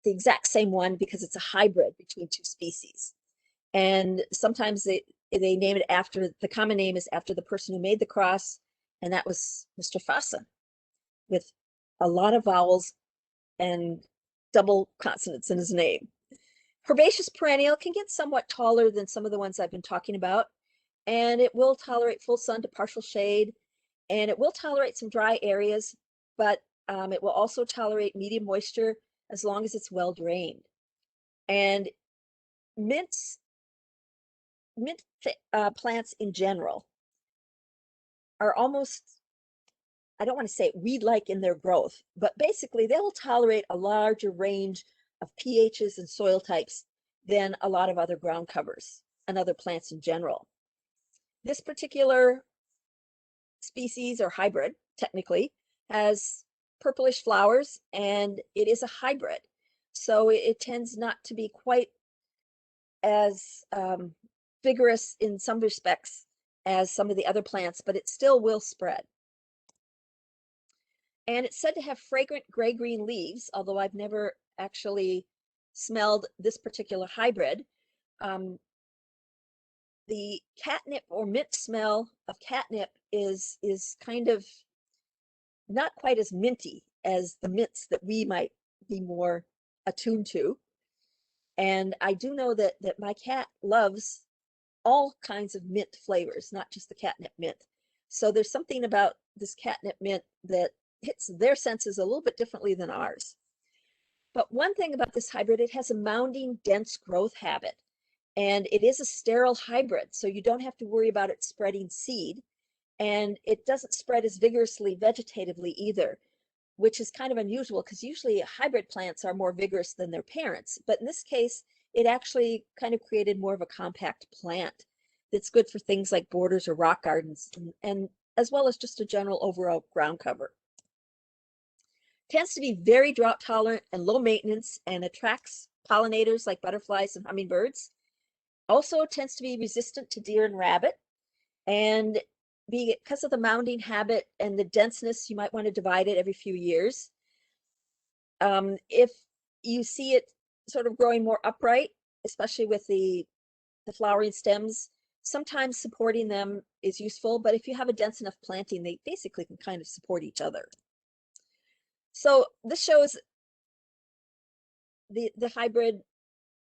the exact same one because it's a hybrid between two species. And sometimes they name it after, the common name is after the person who made the cross, and that was Mr. Fassa, with a lot of vowels and double consonants in his name. Herbaceous perennial, can get somewhat taller than some of the ones I've been talking about, and it will tolerate full sun to partial shade, and it will tolerate some dry areas, but it will also tolerate medium moisture as long as it's well drained. And mint plants in general are almost, I don't want to say weed-like in their growth, but basically they'll tolerate a larger range of pHs and soil types than a lot of other ground covers and other plants in general. This particular species or hybrid, technically, has purplish flowers, and it is a hybrid. So it tends not to be quite as vigorous in some respects as some of the other plants, but it still will spread. And it's said to have fragrant gray-green leaves, although I've never actually smelled this particular hybrid. The catnip or mint smell of catnip is kind of not quite as minty as the mints that we might be more attuned to. And I do know that my cat loves all kinds of mint flavors, not just the catnip mint. So there's something about this catnip mint that hits their senses a little bit differently than ours. But one thing about this hybrid, it has a mounding, dense growth habit. And it is a sterile hybrid, so you don't have to worry about it spreading seed. And it doesn't spread as vigorously vegetatively either, which is kind of unusual because usually hybrid plants are more vigorous than their parents. But in this case, it actually kind of created more of a compact plant that's good for things like borders or rock gardens, and as well as just a general overall ground cover. Tends to be very drought tolerant and low maintenance, and attracts pollinators like butterflies and hummingbirds. Also tends to be resistant to deer and rabbit, and because of the mounding habit and the denseness, you might want to divide it every few years. If you see it sort of growing more upright, especially with the flowering stems, sometimes supporting them is useful, but if you have a dense enough planting, they basically can kind of support each other. So this shows the hybrid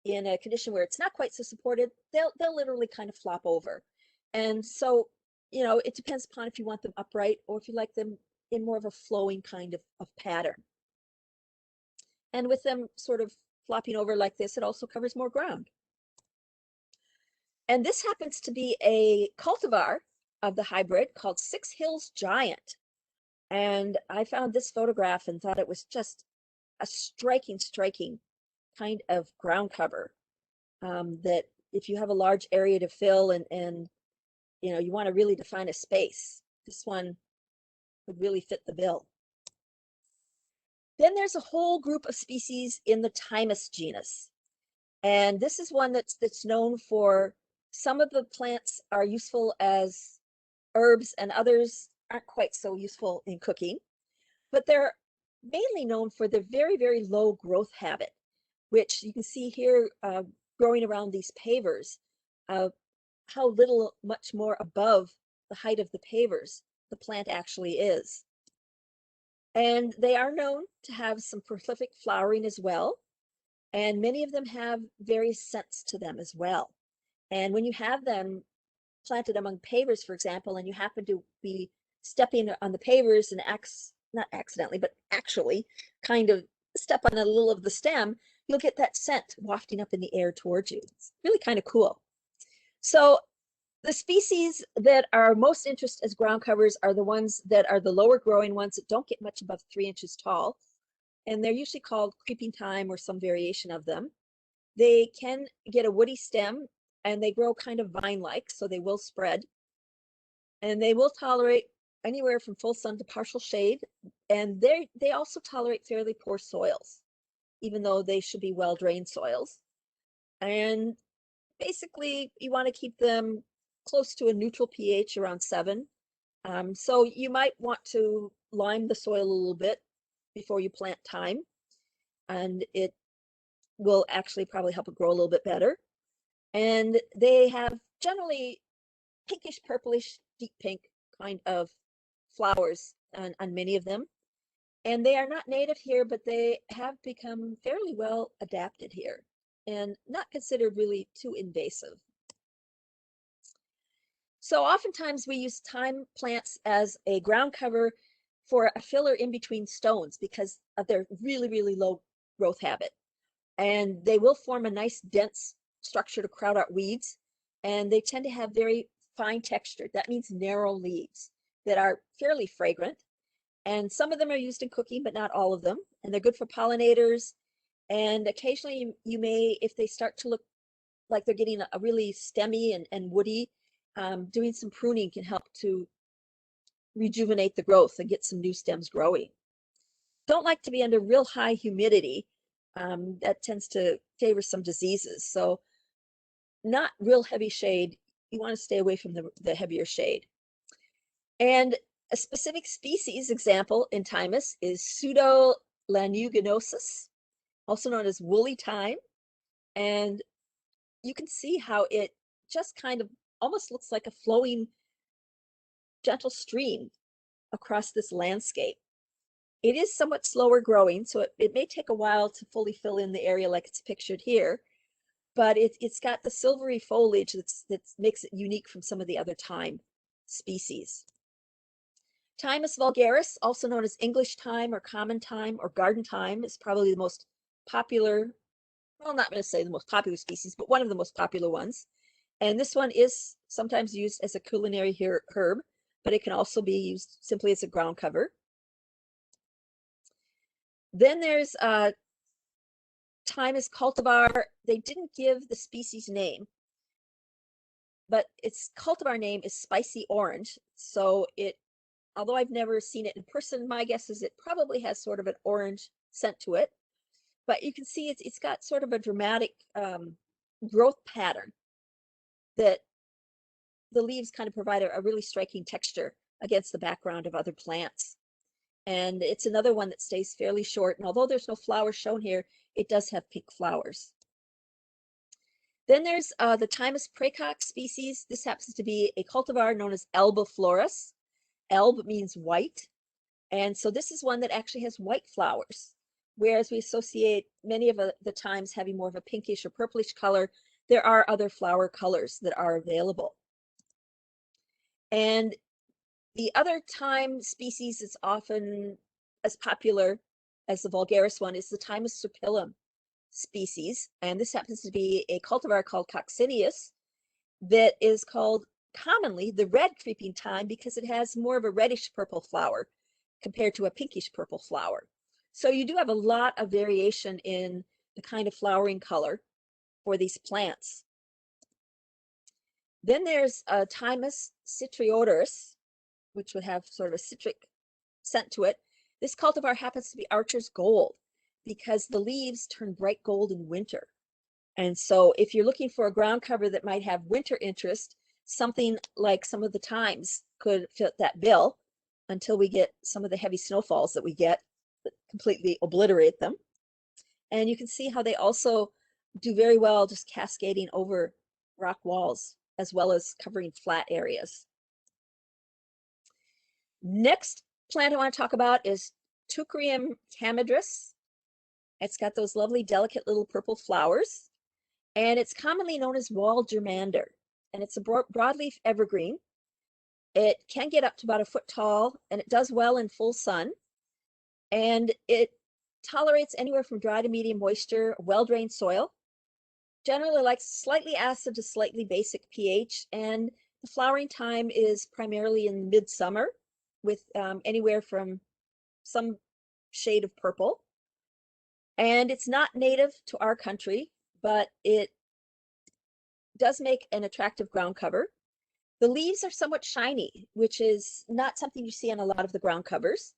in a condition where it's not quite so supported. They'll literally kind of flop over. And so, you know, it depends upon if you want them upright or if you like them in more of a flowing kind of pattern. And with them sort of flopping over like this, it also covers more ground. And this happens to be a cultivar of the hybrid called Six Hills Giant. And I found this photograph and thought it was just a striking kind of ground cover, that if you have a large area to fill and you know, you want to really define a space, this one would really fit the bill. Then there's a whole group of species in the Thymus genus. And this is one that's known for, some of the plants are useful as herbs and others aren't quite so useful in cooking, but they're mainly known for their very, very low growth habit, which you can see here growing around these pavers, how little, much more above the height of the pavers the plant actually is. And they are known to have some prolific flowering as well. And many of them have various scents to them as well. And when you have them planted among pavers, for example, and you happen to be stepping on the pavers and not accidentally, but actually kind of step on a little of the stem, you'll get that scent wafting up in the air towards you. It's really kind of cool. So the species that are most interest as ground covers are the ones that are the lower growing ones that don't get much above 3 inches tall. And they're usually called creeping thyme or some variation of them. They can get a woody stem and they grow kind of vine-like, so they will spread. And they will tolerate anywhere from full sun to partial shade. And they also tolerate fairly poor soils, even though they should be well-drained soils. And basically, you want to keep them close to a neutral pH around 7. So you might want to lime the soil a little bit before you plant thyme, and it will actually probably help it grow a little bit better. And they have generally pinkish, purplish, deep pink kind of flowers on many of them. And they are not native here, but they have become fairly well adapted here and not considered really too invasive. So oftentimes we use thyme plants as a ground cover for a filler in between stones because of their really, really low growth habit. And they will form a nice dense structure to crowd out weeds. And they tend to have very fine texture. That means narrow leaves that are fairly fragrant. And some of them are used in cooking, but not all of them. And they're good for pollinators. And occasionally you may, if they start to look like they're getting a really stemmy and woody, doing some pruning can help to rejuvenate the growth and get some new stems growing. Don't like to be under real high humidity. That tends to favor some diseases. So not real heavy shade. You want to stay away from the heavier shade. And a specific species example in Thymus is Pseudo Languinosis, also known as woolly thyme. And you can see how it just kind of almost looks like a flowing, gentle stream across this landscape. It is somewhat slower growing, so it may take a while to fully fill in the area like it's pictured here, but it's got the silvery foliage that makes it unique from some of the other thyme species. Thymus vulgaris, also known as English thyme or common thyme or garden thyme, is probably the most popular, well, not going to say the most popular species, but one of the most popular ones. And this one is sometimes used as a culinary herb, but it can also be used simply as a ground cover. Then there's Thymus cultivar. They didn't give the species name, but its cultivar name is spicy orange. So although I've never seen it in person, my guess is it probably has sort of an orange scent to it. But you can see it's got sort of a dramatic growth pattern that the leaves kind of provide a really striking texture against the background of other plants. And it's another one that stays fairly short. And although there's no flowers shown here, it does have pink flowers. Then there's the Thymus Pracock species. This happens to be a cultivar known as Alba floris. Alb means white. And so this is one that actually has white flowers. Whereas we associate many of the thymes having more of a pinkish or purplish color, there are other flower colors that are available. And the other thyme species that's often as popular as the vulgaris one is the Thymus serpyllum species. And this happens to be a cultivar called coccineus that is called commonly the red creeping thyme because it has more of a reddish purple flower compared to a pinkish purple flower. So you do have a lot of variation in the kind of flowering color for these plants. Then there's Thymus Citriodurus, which would have sort of a citric scent to it. This cultivar happens to be Archer's Gold because the leaves turn bright gold in winter. And so if you're looking for a ground cover that might have winter interest, something like some of the thymes could fit that bill until we get some of the heavy snowfalls that we get that completely obliterate them. And you can see how they also do very well just cascading over rock walls as well as covering flat areas. Next plant I want to talk about is Tucrium Hamadris. It's got those lovely, delicate little purple flowers, and it's commonly known as wall germander. And it's a broadleaf evergreen. It can get up to about 1 foot tall, and it does well in full sun. And it tolerates anywhere from dry to medium moisture, well-drained soil. Generally likes slightly acid to slightly basic pH, and the flowering time is primarily in midsummer with anywhere from some shade of purple. And it's not native to our country, but it does make an attractive ground cover. The leaves are somewhat shiny, which is not something you see on a lot of the ground covers.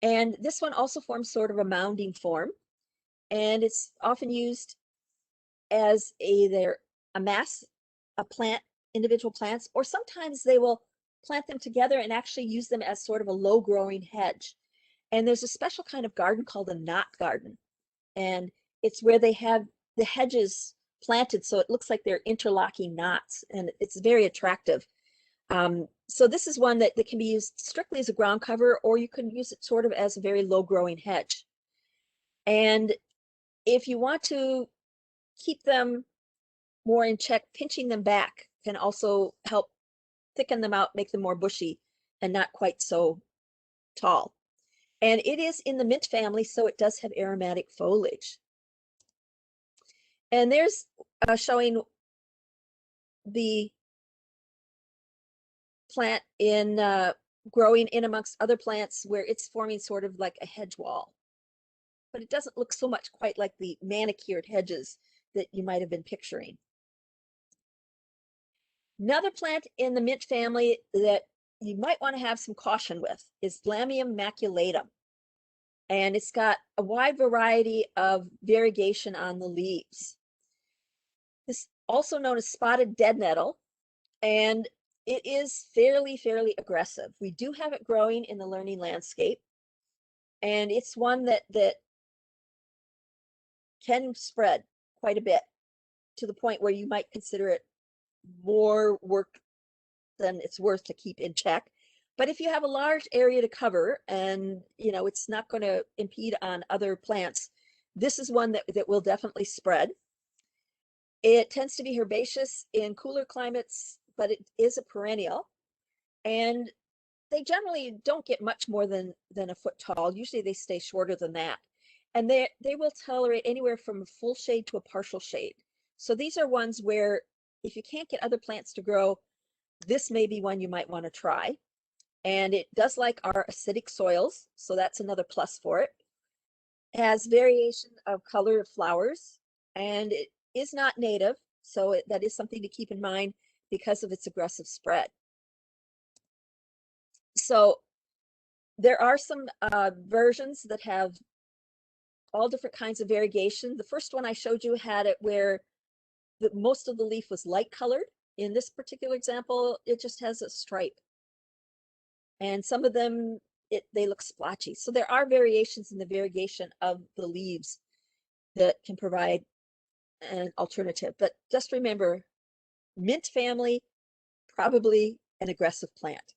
And this one also forms sort of a mounding form, and it's often used as either a mass, a plant, individual plants, or sometimes they will plant them together and actually use them as sort of a low-growing hedge. And there's a special kind of garden called a knot garden, and it's where they have the hedges planted so it looks like they're interlocking knots, and it's very attractive. So this is one that can be used strictly as a ground cover, or you can use it sort of as a very low-growing hedge. And if you want to keep them more in check, pinching them back can also help thicken them out, make them more bushy and not quite so tall. And it is in the mint family, so it does have aromatic foliage. And there's showing the plant in growing in amongst other plants where it's forming sort of like a hedge wall. But it doesn't look so much quite like the manicured hedges that you might have been picturing. Another plant in the mint family that you might want to have some caution with is Islamium Maculatum. And it's got a wide variety of variegation on the leaves. This is also known as spotted dead nettle, and it is fairly aggressive. We do have it growing in the learning landscape, and it's one that can spread quite a bit to the point where you might consider it more work than it's worth to keep in check. But if you have a large area to cover and it's not going to impede on other plants, this is one that will definitely spread. It tends to be herbaceous in cooler climates, but it is a perennial, and they generally don't get much more than a foot tall. Usually they stay shorter than that, and they will tolerate anywhere from a full shade to a partial shade. So these are ones where if you can't get other plants to grow, this may be one you might want to try. And it does like our acidic soils, so that's another plus for it. It has variation of color of flowers, and it is not native, so that is something to keep in mind because of its aggressive spread. So there are some versions that have all different kinds of variegation. The first one I showed you had it where most of the leaf was light colored. In this particular example, it just has a stripe. And some of them, they look splotchy. So there are variations in the variegation of the leaves that can provide an alternative. But just remember, mint family, probably an aggressive plant.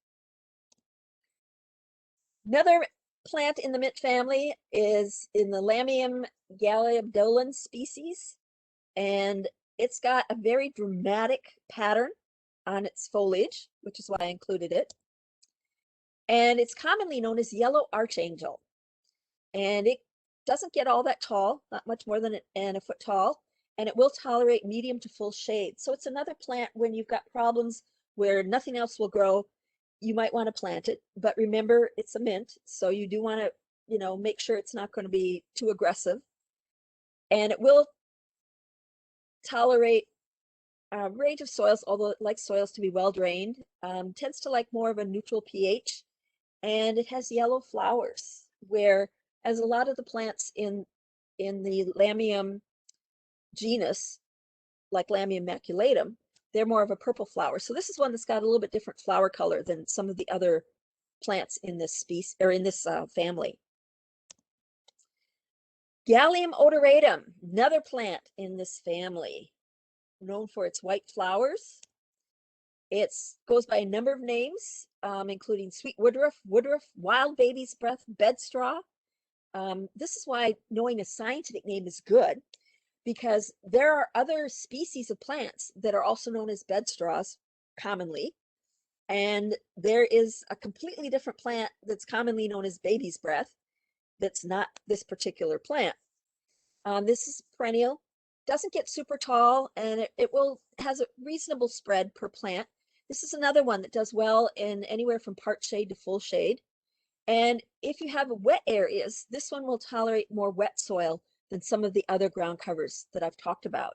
Another plant in the mint family is in the Lamium Gallium species, and it's got a very dramatic pattern on its foliage, which is why I included it. And it's commonly known as yellow archangel. And it doesn't get all that tall, not much more than a foot tall, and it will tolerate medium to full shade. So it's another plant when you've got problems where nothing else will grow, you might want to plant it. But remember, it's a mint, so you do want to, make sure it's not going to be too aggressive. And it will tolerate a range of soils, although it likes soils to be well drained, tends to like more of a neutral pH. And it has yellow flowers, whereas a lot of the plants in the Lamium genus, like Lamium Maculatum, they're more of a purple flower. So this is one that's got a little bit different flower color than some of the other plants in this species or in this family. Gallium Odoratum, another plant in this family, known for its white flowers. It goes by a number of names, including sweet woodruff, wild baby's breath, bedstraw. This is why knowing a scientific name is good, because there are other species of plants that are also known as bedstraws commonly. And there is a completely different plant that's commonly known as baby's breath. that's not this particular plant. This is perennial, doesn't get super tall, and it has a reasonable spread per plant. This is another one that does well in anywhere from part shade to full shade. And if you have wet areas, this one will tolerate more wet soil than some of the other ground covers that I've talked about.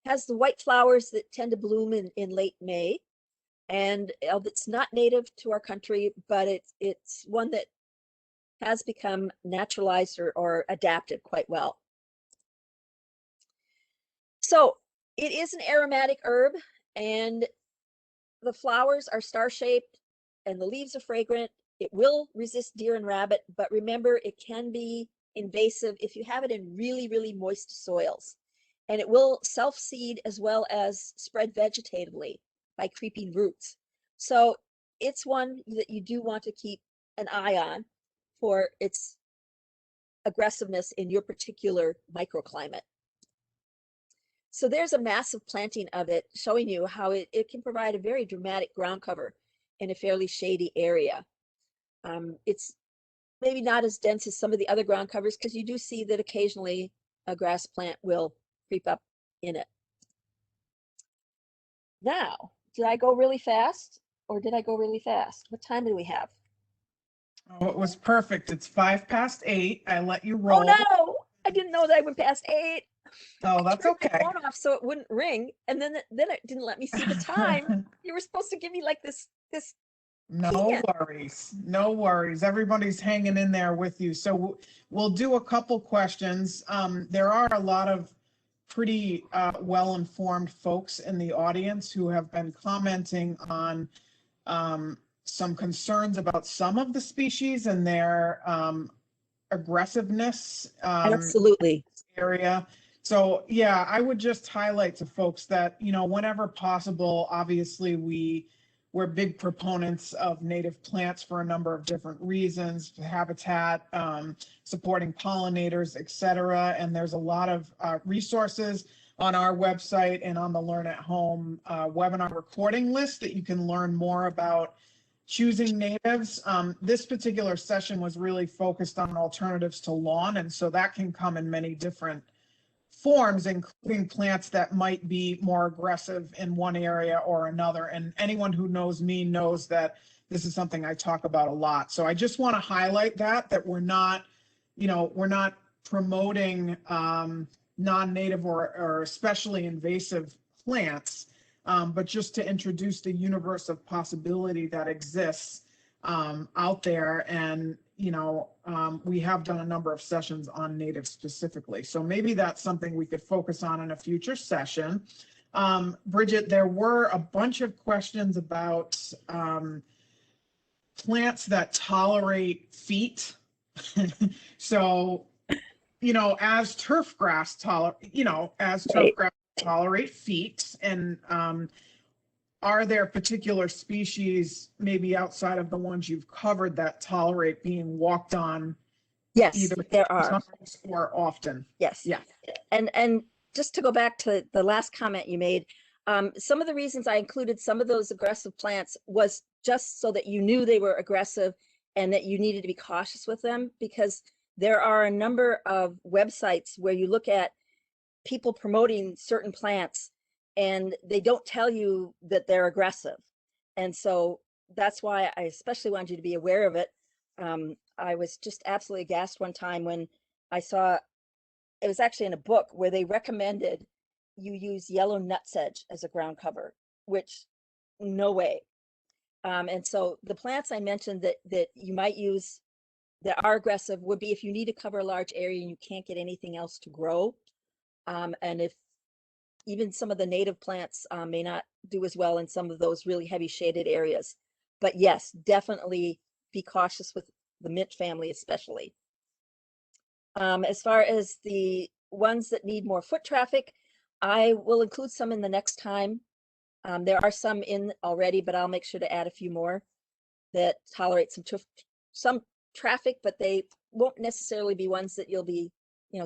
It has the white flowers that tend to bloom in late May. And it's not native to our country, but it's one that has become naturalized or adapted quite well. So it is an aromatic herb, and the flowers are star-shaped and the leaves are fragrant. It will resist deer and rabbit, but remember, it can be invasive if you have it in really, really moist soils. And it will self-seed as well as spread vegetatively by creeping roots. So it's one that you do want to keep an eye on for its aggressiveness in your particular microclimate. So there's a massive planting of it showing you how it can provide a very dramatic ground cover in a fairly shady area. It's maybe not as dense as some of the other ground covers, because you do see that occasionally a grass plant will creep up in it. Now, did I go really fast or did I go really fast? What time do we have? Oh, it was perfect. It's 8:05. I let you roll. Oh no, I didn't know that I went past 8. Oh, that's okay. I turned my phone off so it wouldn't ring, and then it didn't let me see the time. You were supposed to give me like this. No worries. No worries. Everybody's hanging in there with you. So we'll do a couple questions. There are a lot of pretty well-informed folks in the audience who have been commenting on some concerns about some of the species and their aggressiveness. Absolutely. Area. So yeah, I would just highlight to folks that, whenever possible, obviously we're big proponents of native plants for a number of different reasons, habitat, supporting pollinators, etc. And there's a lot of resources on our website and on the Learn at Home webinar recording list that you can learn more about choosing natives. This particular session was really focused on alternatives to lawn, and so that can come in many different forms, including plants that might be more aggressive in one area or another. And anyone who knows me knows that this is something I talk about a lot. So I just want to highlight that we're not promoting non-native or especially invasive plants, but just to introduce the universe of possibility that exists out there. And we have done a number of sessions on native specifically. So maybe that's something we could focus on in a future session. Bridget, there were a bunch of questions about plants that tolerate feet. So, as turfgrass tolerate feet, and are there particular species, maybe outside of the ones you've covered, that tolerate being walked on? Yes, either there are. Or often. Yes. Yeah. And just to go back to the last comment you made, some of the reasons I included some of those aggressive plants was just so that you knew they were aggressive and that you needed to be cautious with them, because there are a number of websites where you look at people promoting certain plants and they don't tell you that they're aggressive. And so that's why I especially wanted you to be aware of it. I was just absolutely aghast one time when I saw, it was actually in a book where they recommended you use yellow nutsedge as a ground cover, which no way. And so the plants I mentioned that you might use that are aggressive would be if you need to cover a large area and you can't get anything else to grow. And if even some of the native plants may not do as well in some of those really heavy shaded areas. But yes, definitely be cautious with the mint family especially. As far as the ones that need more foot traffic, I will include some in the next time. There are some in already, but I'll make sure to add a few more that tolerate some traffic, but they won't necessarily be ones that you'll be,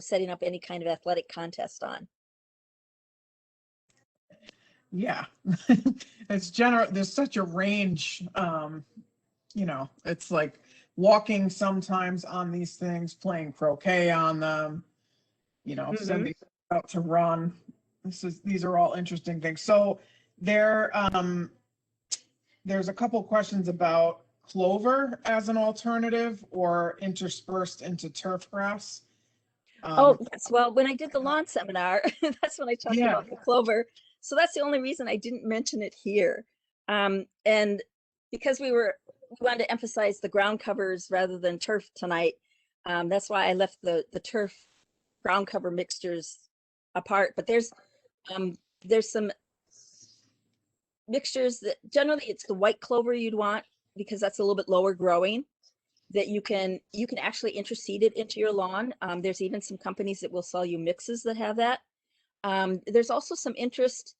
setting up any kind of athletic contest on. Yeah, it's there's such a range, it's like walking sometimes on these things, playing croquet on them, you know, sending out to run. These are all interesting things. So there's a couple questions about clover as an alternative or interspersed into turf grass. Oh, yes. Well, when I did the lawn seminar, that's when I talked about the clover. So that's the only reason I didn't mention it here. And because we wanted to emphasize the ground covers rather than turf tonight, that's why I left the turf ground cover mixtures apart. But there's some mixtures that generally it's the white clover you'd want because that's a little bit lower growing, that you can actually interseed it into your lawn. There's even some companies that will sell you mixes that have that. There's also some interest,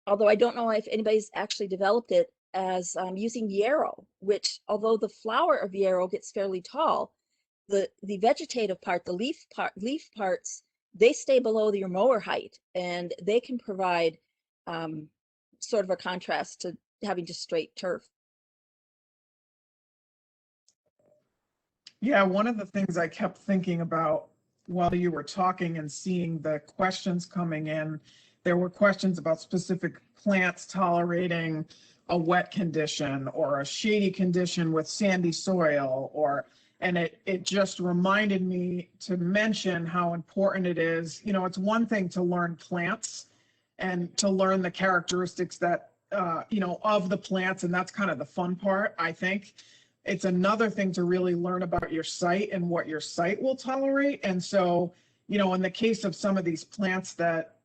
although I don't know if anybody's actually developed it, as using yarrow, which although the flower of yarrow gets fairly tall, the vegetative part, the leaf parts, they stay below your mower height, and they can provide sort of a contrast to having just straight turf. Yeah, one of the things I kept thinking about while you were talking and seeing the questions coming in, there were questions about specific plants tolerating a wet condition or a shady condition with sandy soil, and it just reminded me to mention how important it is. You know, it's one thing to learn plants and to learn the characteristics that, you know, of the plants, and that's kind of the fun part, I think. It's another thing to really learn about your site and what your site will tolerate. And so, you know, in the case of some of these plants that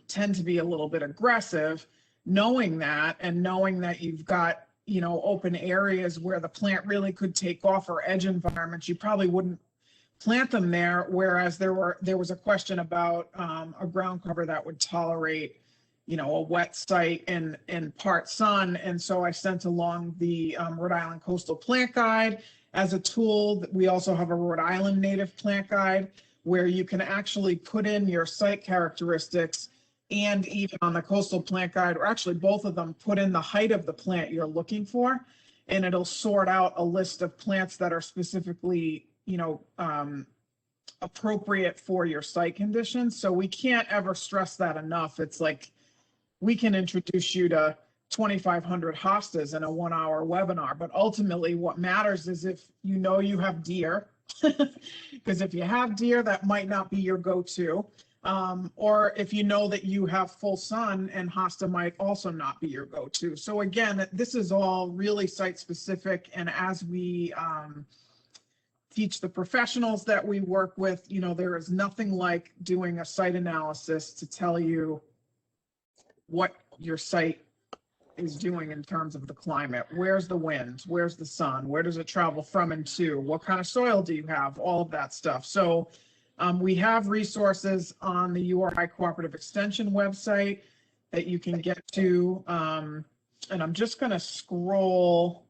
tend to be a little bit aggressive, knowing that and knowing that you've got, you know, open areas where the plant really could take off, or edge environments, you probably wouldn't plant them there. Whereas there was a question about a ground cover that would tolerate, you know, a wet site and part sun. And so I sent along the Rhode Island Coastal Plant Guide as a tool. We also have a Rhode Island Native Plant Guide where you can actually put in your site characteristics, and even on the Coastal Plant Guide, or actually both of them, put in the height of the plant you're looking for, and it'll sort out a list of plants that are specifically, you know, appropriate for your site conditions. So we can't ever stress that enough. It's like, we can introduce you to 2,500 hostas in a 1-hour webinar, but ultimately what matters is if you know you have deer, because if you have deer, that might not be your go-to, or if you know that you have full sun, and hosta might also not be your go-to. So again, this is all really site specific, and as we teach the professionals that we work with, you know, there is nothing like doing a site analysis to tell you what your site is doing in terms of the climate. Where's the wind? Where's the sun? Where does it travel from and to? What kind of soil do you have? All of that stuff. So we have resources on the URI Cooperative Extension website that you can get to. And I'm just going to scroll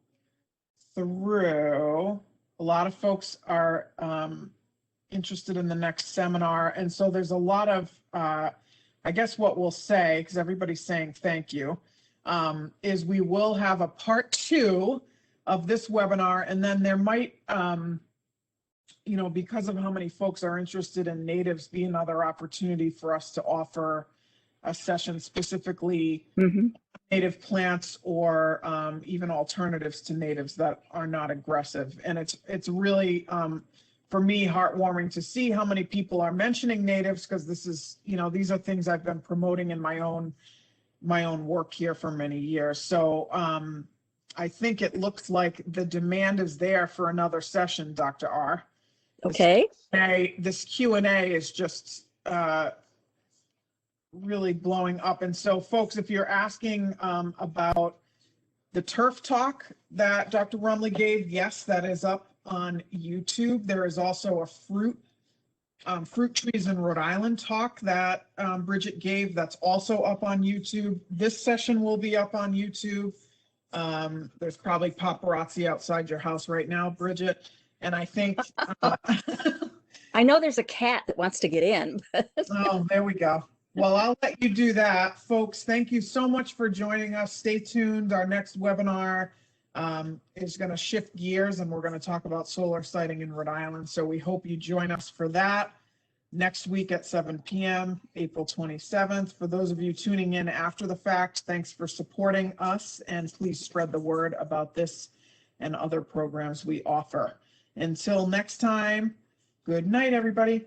through. A lot of folks are interested in the next seminar. And so there's a lot of I guess what we'll say, because everybody's saying thank you, is we will have a part 2 of this webinar, and then there might, you know, because of how many folks are interested in natives, be another opportunity for us to offer a session specifically native plants, or even alternatives to natives that are not aggressive. And it's really, for me, heartwarming to see how many people are mentioning natives, because this is, you know, these are things I've been promoting in my own work here for many years. So I think it looks like the demand is there for another session, Dr. R. Okay. This Q&A is just really blowing up. And so folks, if you're asking about the turf talk that Dr. Ruemmele gave, yes, that is up on YouTube. There is also a fruit trees in Rhode Island talk that Bridget gave, that's also up on YouTube. This session will be up on YouTube. There's probably paparazzi outside your house right now, Bridget. And I think I know there's a cat that wants to get in. Oh, there we go. Well, I'll let you do that. Folks, thank you so much for joining us. Stay tuned. Our next webinar is going to shift gears, and we're going to talk about solar sighting in Rhode Island. So we hope you join us for that next week at 7 p.m., April 27th. For those of you tuning in after the fact, thanks for supporting us, and please spread the word about this and other programs we offer. Until next time, good night, everybody.